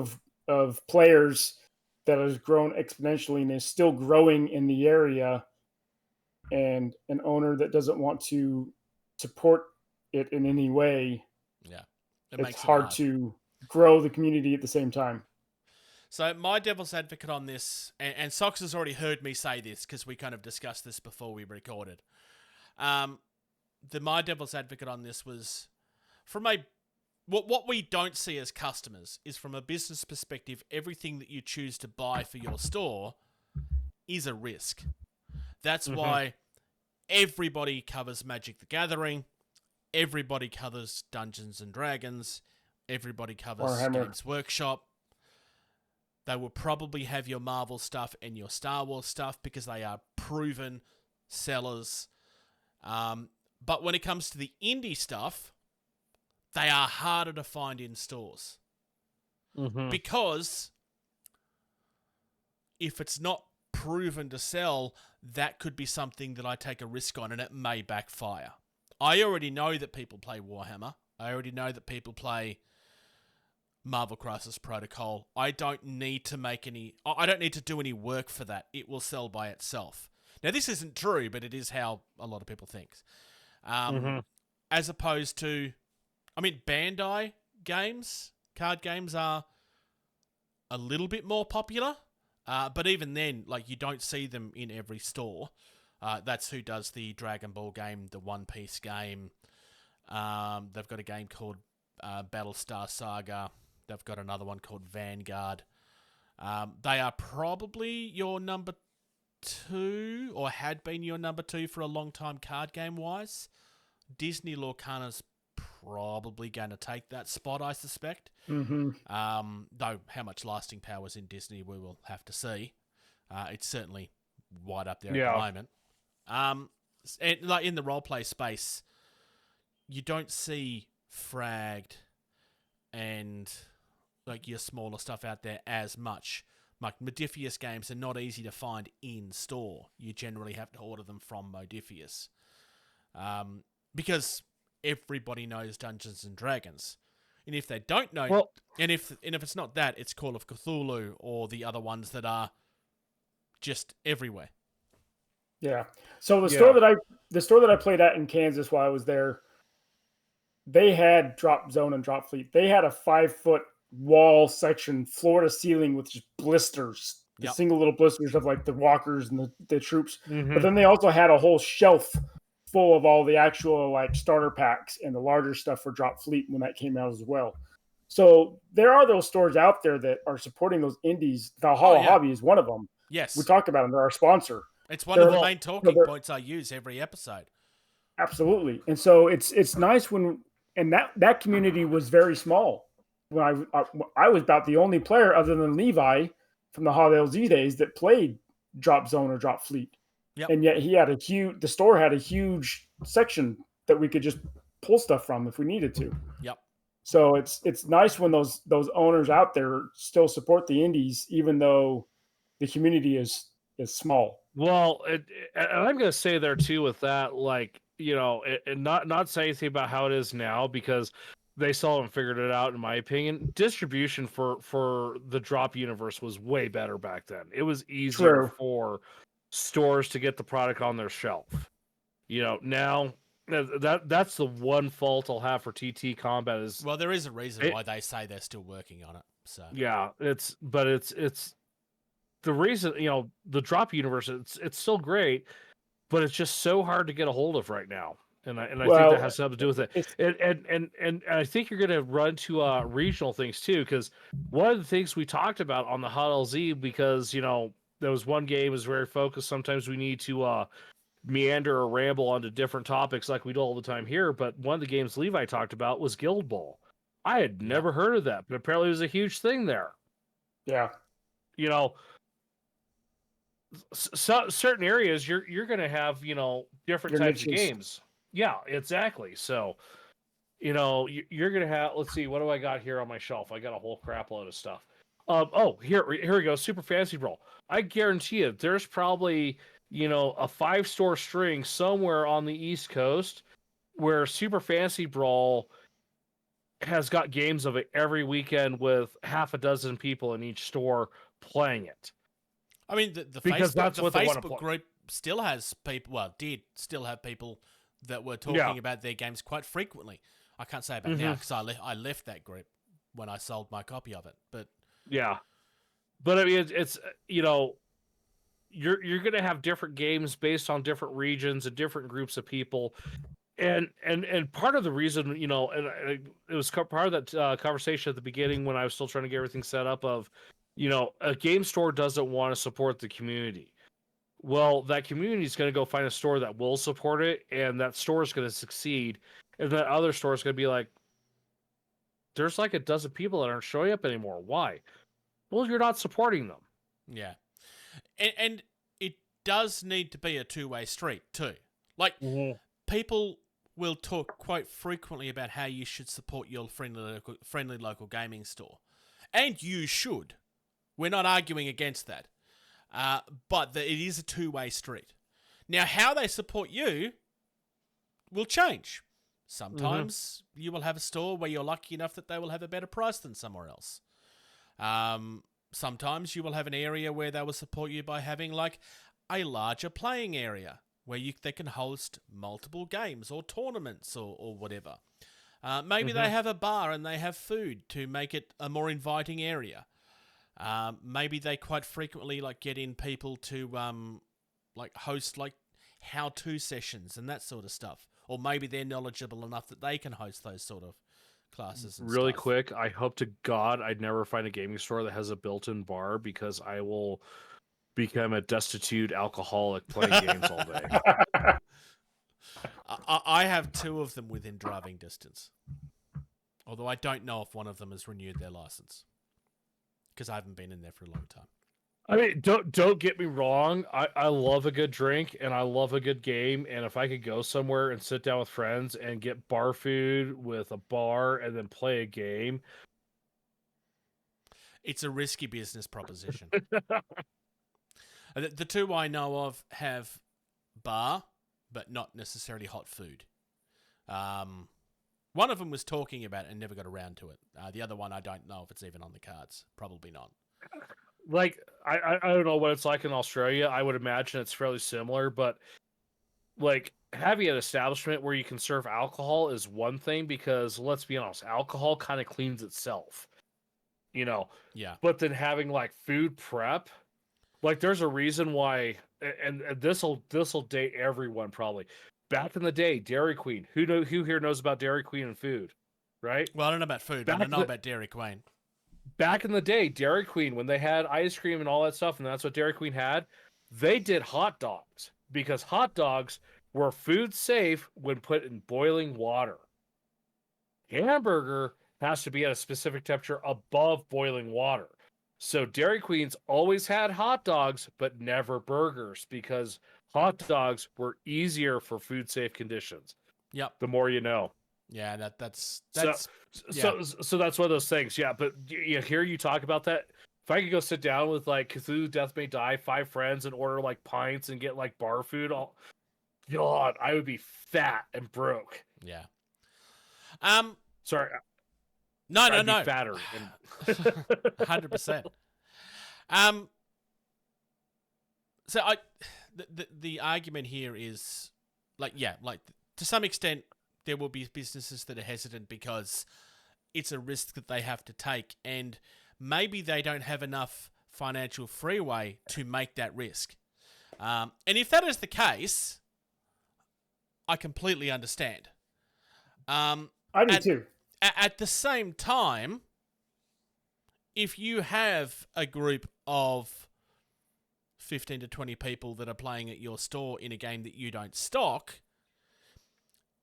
of players that has grown exponentially and is still growing in the area, and an owner that doesn't want to support it in any way, it's hard to grow the community at the same time. So my devil's advocate on this, and Socks has already heard me say this because we kind of discussed this before we recorded. My devil's advocate on this was, from what we don't see as customers is, from a business perspective, everything that you choose to buy for your store is a risk. That's why everybody covers Magic the Gathering, everybody covers Dungeons and Dragons, everybody covers Warhammer. Games Workshop. They will probably have your Marvel stuff and your Star Wars stuff because they are proven sellers. But when it comes to the indie stuff, they are harder to find in stores. Because if it's not proven to sell, that could be something that I take a risk on, and it may backfire. I already know that people play Warhammer. I already know that people play Marvel Crisis Protocol. I don't need to do any work for that. It will sell by itself. Now, this isn't true, but it is how a lot of people think. As opposed to, Bandai games, card games are a little bit more popular, but even then, like, you don't see them in every store. That's who does the Dragon Ball game, the One Piece game. They've got a game called Battlestar Saga. They've got another one called Vanguard. They are probably your number 2, or had been your number 2 for a long time card game wise. Disney Lorcana's probably going to take that spot, I suspect. Though how much lasting power is in Disney, we will have to see. It's certainly wide up there at the moment. And like in the roleplay space, you don't see Fragged and like your smaller stuff out there as much. Like Modiphius games are not easy to find in store. You generally have to order them from Modiphius. Because everybody knows Dungeons and Dragons. And if they don't know, and if it's not that, it's Call of Cthulhu or the other ones that are just everywhere. Yeah. So the store that I played at in Kansas while I was there, they had Drop Zone and Drop Fleet. They had a 5-foot wall section, floor to ceiling, with just blisters, the single little blisters of like the walkers and the troops. But then they also had a whole shelf full of all the actual like starter packs and the larger stuff for Drop Fleet when that came out as well. So there are those stores out there that are supporting those indies. Valhalla Hobby is one of them. Yes. We talk about them. They're our sponsor. It's one of the main talking points I use every episode. Absolutely. And so it's nice and that community was very small. When I was about the only player other than Levi from the Hot LZ days that played Drop Zone or Drop Fleet. Yep. And yet the store had a huge section that we could just pull stuff from if we needed to. Yep. So it's nice when those owners out there still support the indies, even though the community is small. Well, and I'm going to say there too with that, like, you know, and not say anything about how it is now because they still haven't figured it out, in my opinion. Distribution for the Drop universe was way better back then. It was easier for stores to get the product on their shelf. You know, now that's the one fault I'll have for TT Combat is. Well, there is a reason why they say they're still working on it. So yeah, it's the reason, you know, the Drop universe. It's still great, but it's just so hard to get a hold of right now. And I think that has something to do with it. And I think you're going to run to regional things too, because one of the things we talked about on the Hot LZ, because, you know, there was one game was very focused. Sometimes we need to meander or ramble onto different topics like we do all the time here. But one of the games Levi talked about was Guild Ball. I had never heard of that, but apparently it was a huge thing there. Yeah. You know, so certain areas you're going to have, you know, different types of games. Yeah, exactly. So, you know, you're going to have, let's see, what do I got here on my shelf? I got a whole crap load of stuff. Here we go. Super Fantasy Brawl. I guarantee you there's probably, you know, a 5-store string somewhere on the East Coast where Super Fantasy Brawl has got games of it every weekend with half a dozen people in each store playing it. I mean, the Facebook group still has people, well, did still have people that were talking about their games quite frequently. I can't say about now because I left that group when I sold my copy of it. But yeah, but I mean, it's you know, you're going to have different games based on different regions and different groups of people, and part of the reason, you know, and it was part of that conversation at the beginning when I was still trying to get everything set up of, you know, a game store doesn't want to support the community. Well, that community is going to go find a store that will support it, and that store is going to succeed. And that other store is going to be like, there's like a dozen people that aren't showing up anymore. Why? Well, you're not supporting them. Yeah. And it does need to be a two-way street, too. Like, people will talk quite frequently about how you should support your friendly local gaming store. And you should. We're not arguing against that. But it is a two-way street. Now, how they support you will change. Sometimes you will have a store where you're lucky enough that they will have a better price than somewhere else. Sometimes you will have an area where they will support you by having like a larger playing area where they can host multiple games or tournaments or whatever. Maybe they have a bar and they have food to make it a more inviting area. Maybe they quite frequently like get in people to like host like how-to sessions and that sort of stuff. Or maybe they're knowledgeable enough that they can host those sort of classes and Really stuff. quick, I hope to God I'd never find a gaming store that has a built-in bar, because I will become a destitute alcoholic playing games all day. I have 2 of them within driving distance. Although I don't know if one of them has renewed their license. Because I haven't been in there for a long time. I mean, don't get me wrong. I love a good drink and I love a good game. And if I could go somewhere and sit down with friends and get bar food with a bar and then play a game, It's a risky business proposition. The 2 I know of have bar, but not necessarily hot food. One of them was talking about it and never got around to it. The other one, I don't know if it's even on the cards. Probably not. like I don't know what it's like in Australia. I would imagine it's fairly similar, but like having an establishment where you can serve alcohol is one thing, because let's be honest, alcohol kind of cleans itself, you know. Yeah. But then having like food prep, like there's a reason why, and this'll date everyone probably. Back in the day, Dairy Queen. Who here knows about Dairy Queen and food, right? Well, I don't know about food, but I know about Dairy Queen. Back in the day, Dairy Queen, when they had ice cream and all that stuff, and that's what Dairy Queen had, they did hot dogs, because hot dogs were food safe when put in boiling water. Hamburger has to be at a specific temperature above boiling water. So Dairy Queen's always had hot dogs, but never burgers, because hot dogs were easier for food safe conditions. Yep. The more you know. Yeah, that's so that's one of those things. Yeah, but you hear you talk about that. If I could go sit down with like Cthulhu Death May Die 5 friends and order like pints and get like bar food, God, I would be fat and broke. Yeah. Sorry. No. Be fatter. 100%. So the argument here is like to some extent there will be businesses that are hesitant because it's a risk that they have to take, and maybe they don't have enough financial freeway to make that risk. And if that is the case, I completely understand. I do too. At the same time, if you have a group of 15 to 20 people that are playing at your store in a game that you don't stock,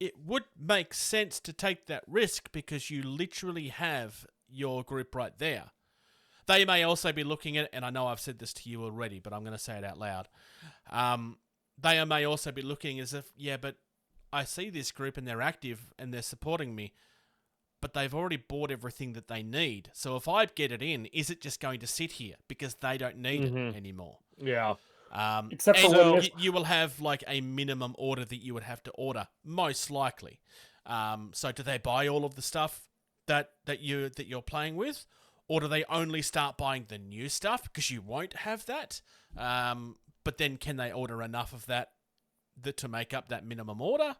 it would make sense to take that risk because you literally have your group right there. They may also be looking at, and I know I've said this to you already, but I'm going to say it out loud. They may also be looking as if, yeah, but I see this group and they're active and they're supporting me, but they've already bought everything that they need. So if I get it in, is it just going to sit here because they don't need it anymore? Yeah. Except for when you will have like a minimum order that you would have to order, most likely. So do they buy all of the stuff that you're playing with, or do they only start buying the new stuff because you won't have that? But then can they order enough of that to make up that minimum order?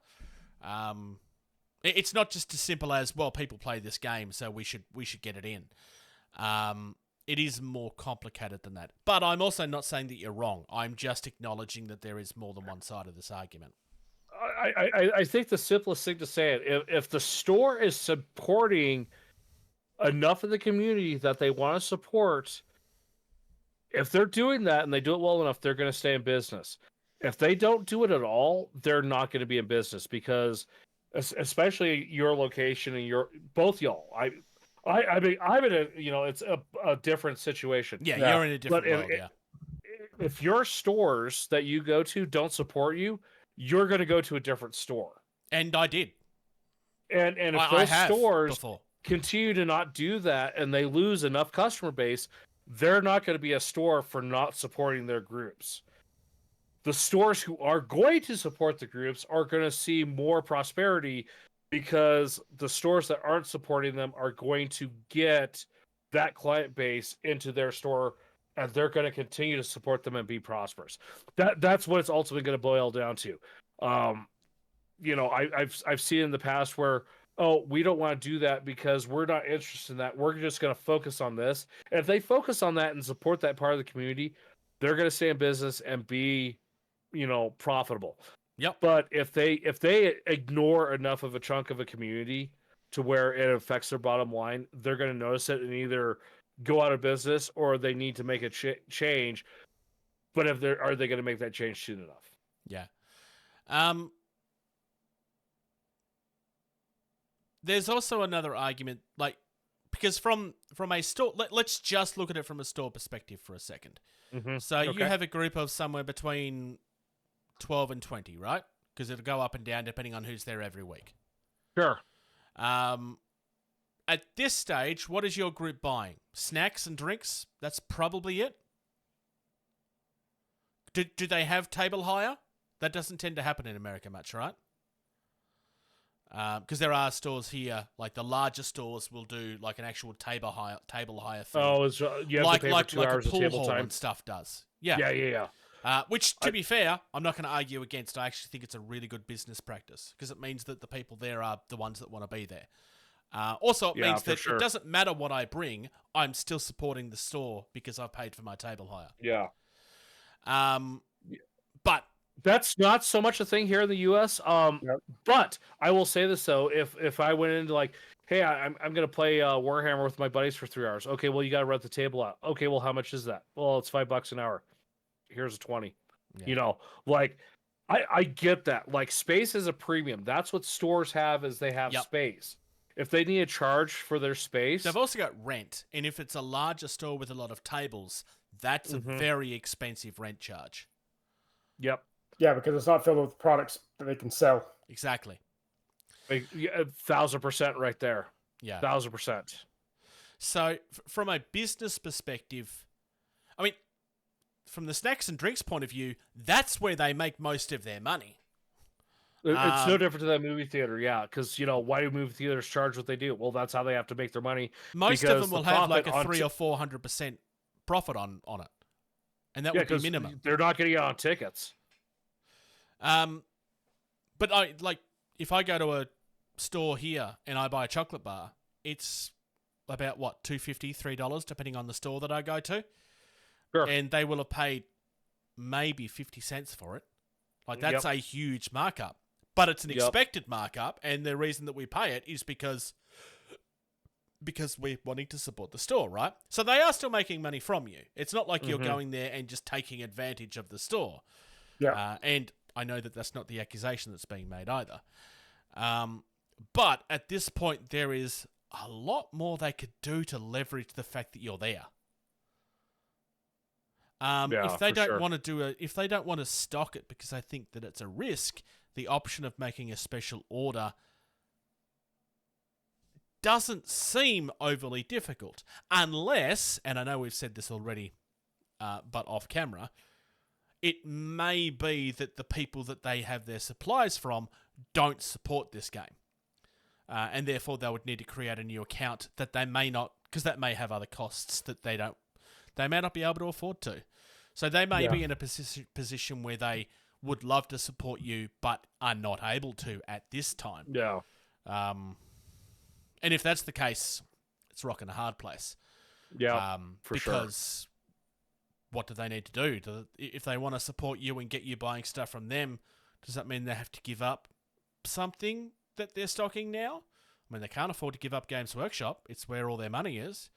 It's not just as simple as, well, people play this game, so we should get it in. It is more complicated than that. But I'm also not saying that you're wrong. I'm just acknowledging that there is more than one side of this argument. I think the simplest thing to say it, if the store is supporting enough of the community that they want to support, if they're doing that and they do it well enough, they're going to stay in business. If they don't do it at all, they're not going to be in business, because especially your location and both y'all. I mean, I'm in it's a different situation. Yeah, you're in a different world. If your stores that you go to don't support you, you're going to go to a different store. And I did. And if those stores continue to not do that and they lose enough customer base, they're not going to be a store for not supporting their groups. The stores who are going to support the groups are going to see more prosperity because the stores that aren't supporting them are going to get that client base into their store, and they're going to continue to support them and be prosperous. That's what it's ultimately going to boil down to. I've seen in the past where, oh, we don't want to do that because we're not interested in that. We're just going to focus on this. And if they focus on that and support that part of the community, they're going to stay in business and be, profitable. Yep. But if they ignore enough of a chunk of a community to where it affects their bottom line, they're going to notice it and either go out of business or they need to make a change. But are they going to make that change soon enough? Yeah. There's also another argument, because from a store, let's just look at it from a store perspective for a second. Mm-hmm. So you have a group of somewhere between 12 and 20, right? Because it'll go up and down depending on who's there every week. Sure. At this stage, what is your group buying? Snacks and drinks? That's probably it. Do they have table hire? That doesn't tend to happen in America much, right? Because there are stores here, like the larger stores will do like an actual table hire fee. Oh, you have to pay for 2 hours a of pool table hall time and stuff does. Yeah. Which, to be fair, I'm not going to argue against. I actually think it's a really good business practice because it means that the people there are the ones that want to be there. Also, it means that it doesn't matter what I bring, I'm still supporting the store because I've paid for my table hire. Yeah. But that's not so much a thing here in the U.S. But I will say this though: if I went into like, hey, I'm going to play Warhammer with my buddies for 3 hours. Okay, well you got to rent the table out. Okay, well how much is that? Well, it's $5 an hour. Here's a 20. Yeah. I get that. Like space is a premium. That's what stores have is they have space. If they need a charge for their space, they've also got rent, and if it's a larger store with a lot of tables, that's a very expensive rent charge. Yep. Yeah, because it's not filled with products that they can sell. Exactly. 1,000% right there. Yeah. 1,000%. So, from a business perspective, I mean, from the snacks and drinks point of view, that's where they make most of their money. It's no different to that movie theater, yeah. Because, why do movie theaters charge what they do? Well, that's how they have to make their money. Most of them will have like a 300 or 400% profit on it. And that would be minimum. They're not getting it on tickets. But if I go to a store here and I buy a chocolate bar, it's about what, $2.50, $3, depending on the store that I go to. Sure. And they will have paid maybe 50 cents for it. Like that's a huge markup, but it's an expected markup. And the reason that we pay it is because we're wanting to support the store, right? So they are still making money from you. It's not like you're going there and just taking advantage of the store. Yeah. And I know that that's not the accusation that's being made either. But at this point, there is a lot more they could do to leverage the fact that you're there. If they don't want to if they don't want to stock it because they think that it's a risk, the option of making a special order doesn't seem overly difficult. Unless, and I know we've said this already, but off camera, it may be that the people that they have their supplies from don't support this game. And therefore they would need to create a new account that they may not, because that may have other costs that they may not be able to afford to. So they may be in a position where they would love to support you, but are not able to at this time. Yeah. And if that's the case, it's rocking a hard place. Yeah, because what do they need to do? If they want to support you and get you buying stuff from them, does that mean they have to give up something that they're stocking now? I mean, they can't afford to give up Games Workshop. It's where all their money is.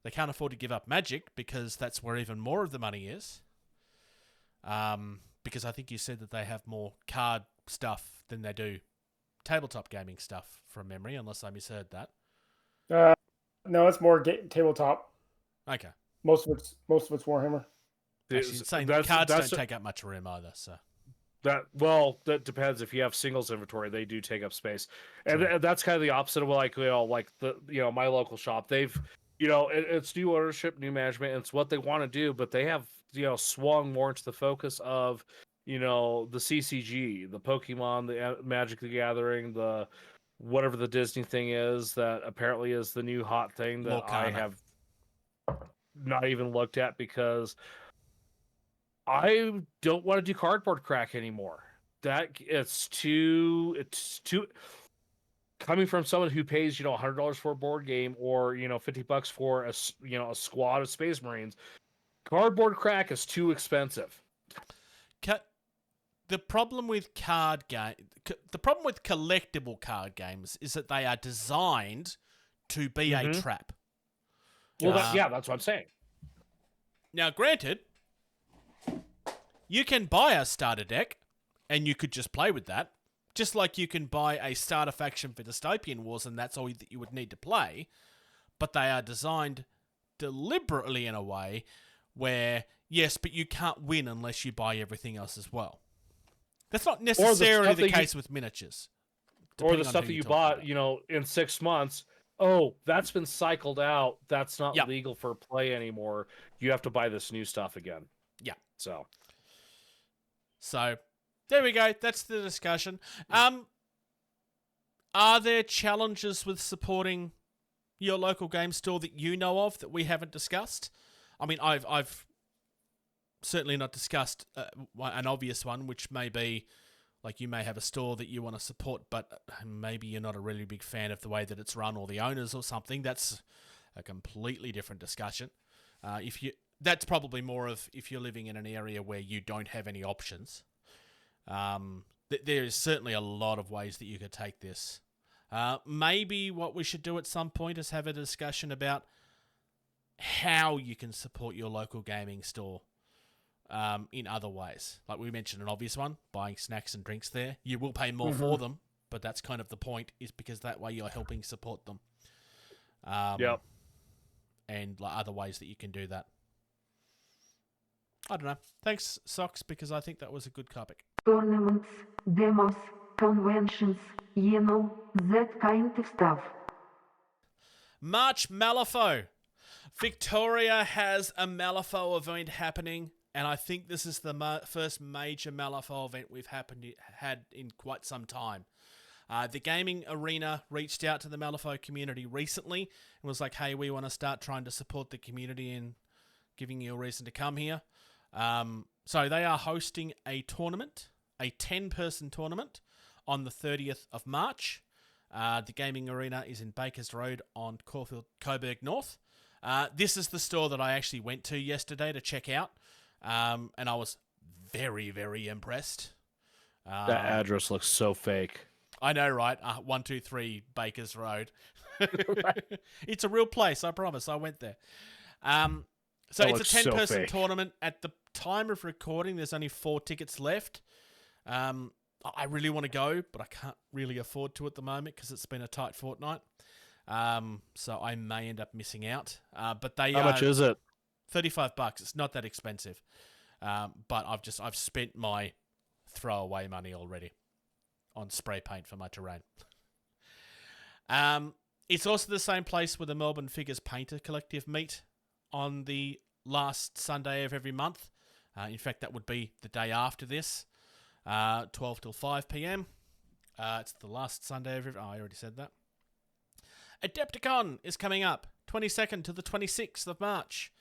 They can't afford to give up Magic because that's where even more of the money is. Because I think you said that they have more card stuff than they do tabletop gaming stuff from memory, unless I misheard that. No, it's more tabletop. Okay. Most of it's Warhammer. Actually, cards don't take up much room either, so. That depends. If you have singles inventory, they do take up space, and that's kind of the opposite of my local shop. They've, it's new ownership, new management. And it's what they want to do, but they have swung more into the focus of the CCG, the Pokemon, the Magic the Gathering, the whatever the Disney thing is that apparently is the new hot thing that I Lorcana. have not even looked at because I don't want to do cardboard crack anymore. It's too coming from someone who pays, $100 for a board game or, $50 for a squad of Space Marines. Cardboard crack is too expensive. The problem with collectible card games is that they are designed to be a trap. Well, that's what I'm saying. Now, granted, you can buy a starter deck, and you could just play with that, just like you can buy a starter faction for Dystopian Wars, and that's all that you would need to play. But they are designed deliberately in a way where, yes, but you can't win unless you buy everything else as well. That's not necessarily the case with miniatures. Or the stuff that you bought, in 6 months. Oh, that's been cycled out. That's not legal for play anymore. You have to buy this new stuff again. Yeah. So there we go. That's the discussion. Are there challenges with supporting your local game store that you know of that we haven't discussed? I mean, I've certainly not discussed an obvious one, which may be like you may have a store that you want to support, but maybe you're not a really big fan of the way that it's run or the owners or something. That's a completely different discussion. That's probably more of if you're living in an area where you don't have any options. There is certainly a lot of ways that you could take this. Maybe what we should do at some point is have a discussion about how you can support your local gaming store in other ways. Like we mentioned an obvious one, buying snacks and drinks there. You will pay more for them, but that's kind of the point, is because that way you're helping support them. And like other ways that you can do that. I don't know. Thanks, Socks, because I think that was a good topic. Tournaments, demos, conventions, that kind of stuff. March Malifaux. Victoria has a Malifaux event happening, and I think this is the first major Malifaux event we've had in quite some time. The gaming arena reached out to the Malifaux community recently and was like, hey, we want to start trying to support the community and giving you a reason to come here. So they are hosting a tournament, a 10-person tournament on the 30th of March. The gaming arena is in Bakers Road on Coburg North. This is the store that I actually went to yesterday to check out, and I was very, very impressed. That address looks so fake. I know, right? 123 Bakers Road. It's a real place, I promise. I went there. So it's a 10-person tournament. At the time of recording, there's only 4 tickets left. I really want to go, but I can't really afford to at the moment because it's been a tight fortnight. So I may end up missing out. But how much is it? $35. It's not that expensive. But I've spent my throwaway money already on spray paint for my terrain. It's also the same place where the Melbourne Figures Painter Collective meet on the last Sunday of every month. In fact, that would be the day after this, 12 till 5 p.m. It's the last Sunday of every... Oh, I already said that. Adepticon is coming up, 22nd to the 26th of March.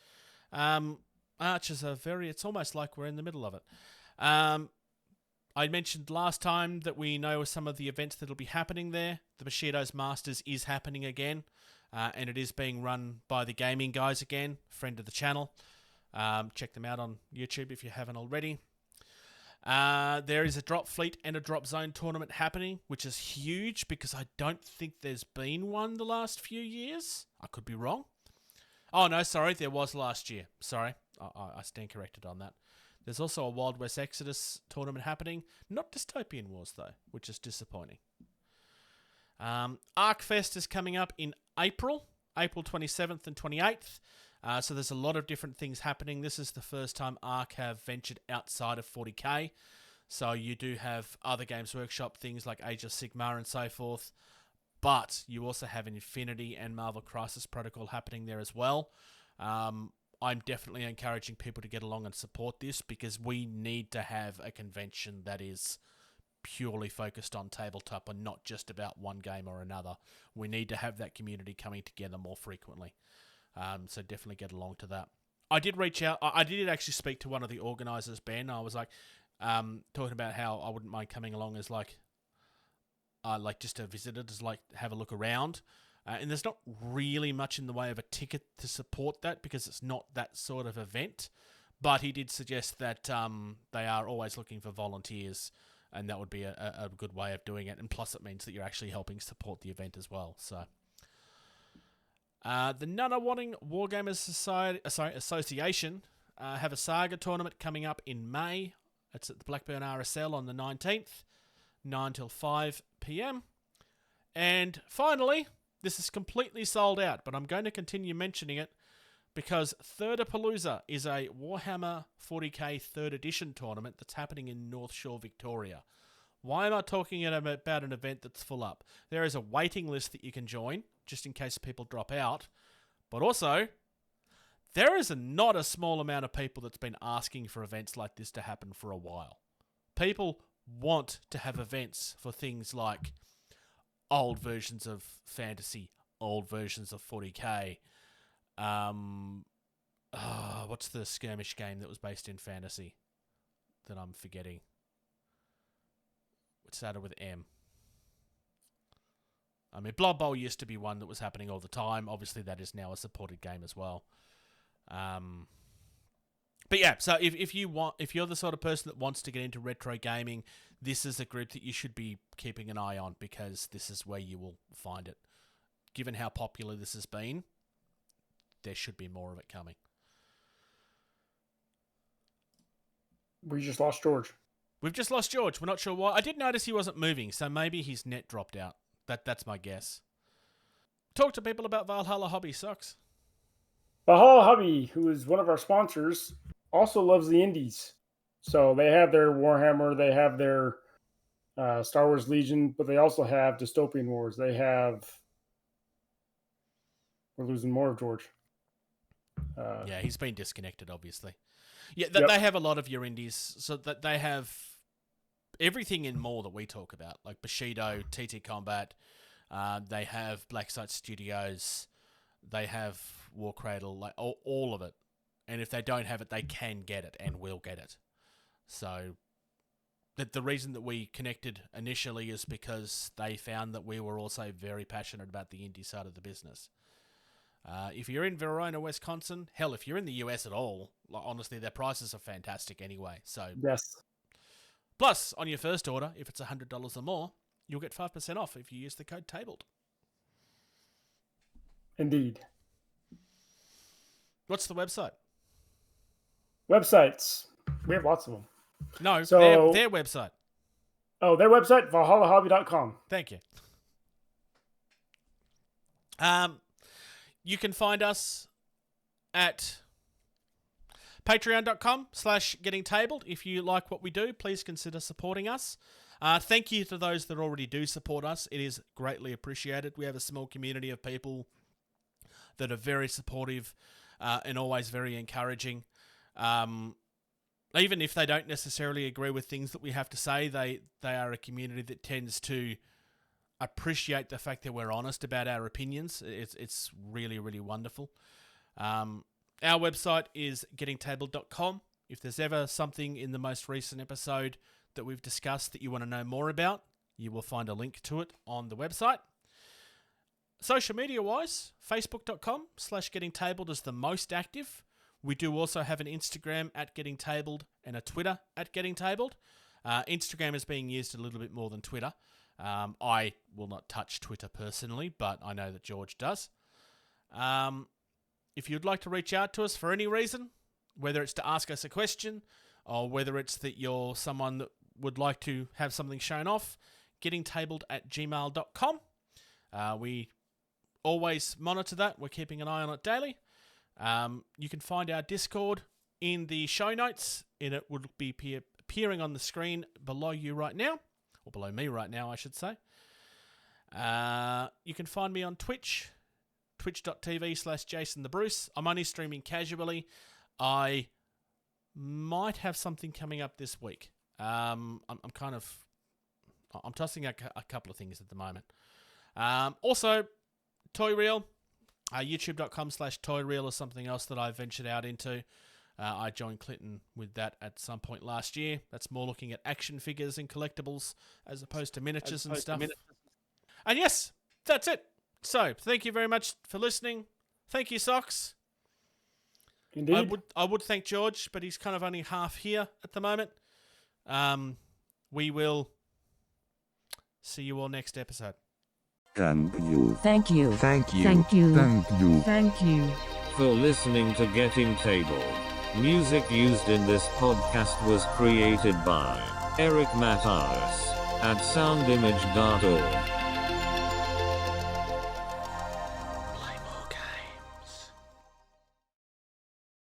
Archers are it's almost like we're in the middle of it. I mentioned last time that we know some of the events that will be happening there. The Bushido's Masters is happening again, and it is being run by the gaming guys again, friend of the channel. Check them out on YouTube if you haven't already. There is a Drop Fleet and a Drop Zone tournament happening, which is huge because I don't think there's been one the last few years. I could be wrong. Oh, no, sorry, there was last year. Sorry, I stand corrected on that. There's also a Wild West Exodus tournament happening. Not Dystopian Wars, though, which is disappointing. ArcFest is coming up in April 27th and 28th. So there's a lot of different things happening. This is the first time Arc have ventured outside of 40k. So you do have other Games Workshop things like Age of Sigmar and so forth. But you also have Infinity and Marvel Crisis Protocol happening there as well. I'm definitely encouraging people to get along and support this because we need to have a convention that is purely focused on tabletop and not just about one game or another. We need to have that community coming together more frequently. So definitely get along to that. I did reach out. I did actually speak to one of the organisers, Ben. I was like, talking about how I wouldn't mind coming along as like just a visitor, just like have a look around. And there's not really much in the way of a ticket to support that because it's not that sort of event. But he did suggest that they are always looking for volunteers, and that would be a good way of doing it. And plus, it means that you're actually helping support the event as well. So, the Nunawading Wargamers Association have a Saga tournament coming up in May. It's at the Blackburn RSL on the 19th, 9 till 5 p.m. And finally, this is completely sold out, but I'm going to continue mentioning it because Thirdapalooza is a Warhammer 40k 3rd edition tournament that's happening in North Shore, Victoria. Why am I talking about an event that's full up? There is a waiting list that you can join, just in case people drop out. But also, there is not a small amount of people that's been asking for events like this to happen for a while. People want to have events for things like old versions of fantasy, old versions of 40k. What's the skirmish game that was based in fantasy that I'm forgetting? It started with M. I mean, Blood Bowl used to be one that was happening all the time. Obviously, that is now a supported game as well. But yeah, so if you're the sort of person that wants to get into retro gaming, this is a group that you should be keeping an eye on because this is where you will find it. Given how popular this has been, there should be more of it coming. We just lost George. We've just lost George. We're not sure why. I did notice he wasn't moving, so maybe his net dropped out. That's my guess. Talk to people about Valhalla Hobby Socks. Valhalla Hobby, who is one of our sponsors, also loves the indies. So they have their Warhammer, they have their Star Wars Legion, but they also have Dystopian Wars. They have... We're losing more of George. Yeah, he's been disconnected, obviously. Yeah, Yep. They have a lot of your indies, so that they have everything in more that we talk about, like Bushido, TT Combat. They have Blacksite Studios. They have War Cradle, like all of it. And if they don't have it, they can get it and will get it. So the reason that we connected initially is because they found that we were also very passionate about the indie side of the business. If you're in Verona, Wisconsin, hell, if you're in the US at all, honestly, their prices are fantastic anyway. So Yes. Plus, on your first order, if it's $100 or more, you'll get 5% off if you use the code TABLED. Indeed. What's the website? Websites. We have lots of them. No, So- their website. Oh, their website, valhallahobby.com. Thank you. You can find us at patreon.com/gettingtabled. If you like what we do, please consider supporting us. Thank you to those that already do support us. It is greatly appreciated. We have a small community of people that are very supportive and always very encouraging. Even if they don't necessarily agree with things that we have to say, they are a community that tends to appreciate the fact that we're honest about our opinions. It's really, really wonderful. Our website is gettingtabled.com. If there's ever something in the most recent episode that we've discussed that you want to know more about, you will find a link to it on the website. Social media-wise, facebook.com/gettingtabled is the most active. We do also have an Instagram @gettingtabled and a Twitter @gettingtabled. Instagram is being used a little bit more than Twitter. I will not touch Twitter personally, but I know that George does. If you'd like to reach out to us for any reason, whether it's to ask us a question or whether it's that you're someone that would like to have something shown off, gettingtabled@gmail.com. We always monitor that. We're keeping an eye on it daily. You can find our Discord in the show notes, and it would be appearing on the screen below you right now. Or below me right now, I should say. You can find me on Twitch, twitch.tv/JasonTheBruce. I'm only streaming casually. I might have something coming up this week. I'm kind of I'm tossing a couple of things at the moment. Also, Toy Reel, youtube.com/Toy Reel is something else that I ventured out into. I joined Clinton with that at some point last year. That's more looking at action figures and collectibles as opposed to miniatures and stuff. And yes, that's it. So, thank you very much for listening. Thank you, Socks. Indeed. I would thank George, but he's kind of only half here at the moment. We will see you all next episode. Thank you. Thank you. Thank you. Thank you. Thank you. Thank you. For listening to Getting Table. Music used in this podcast was created by Eric Matyas at soundimage.org.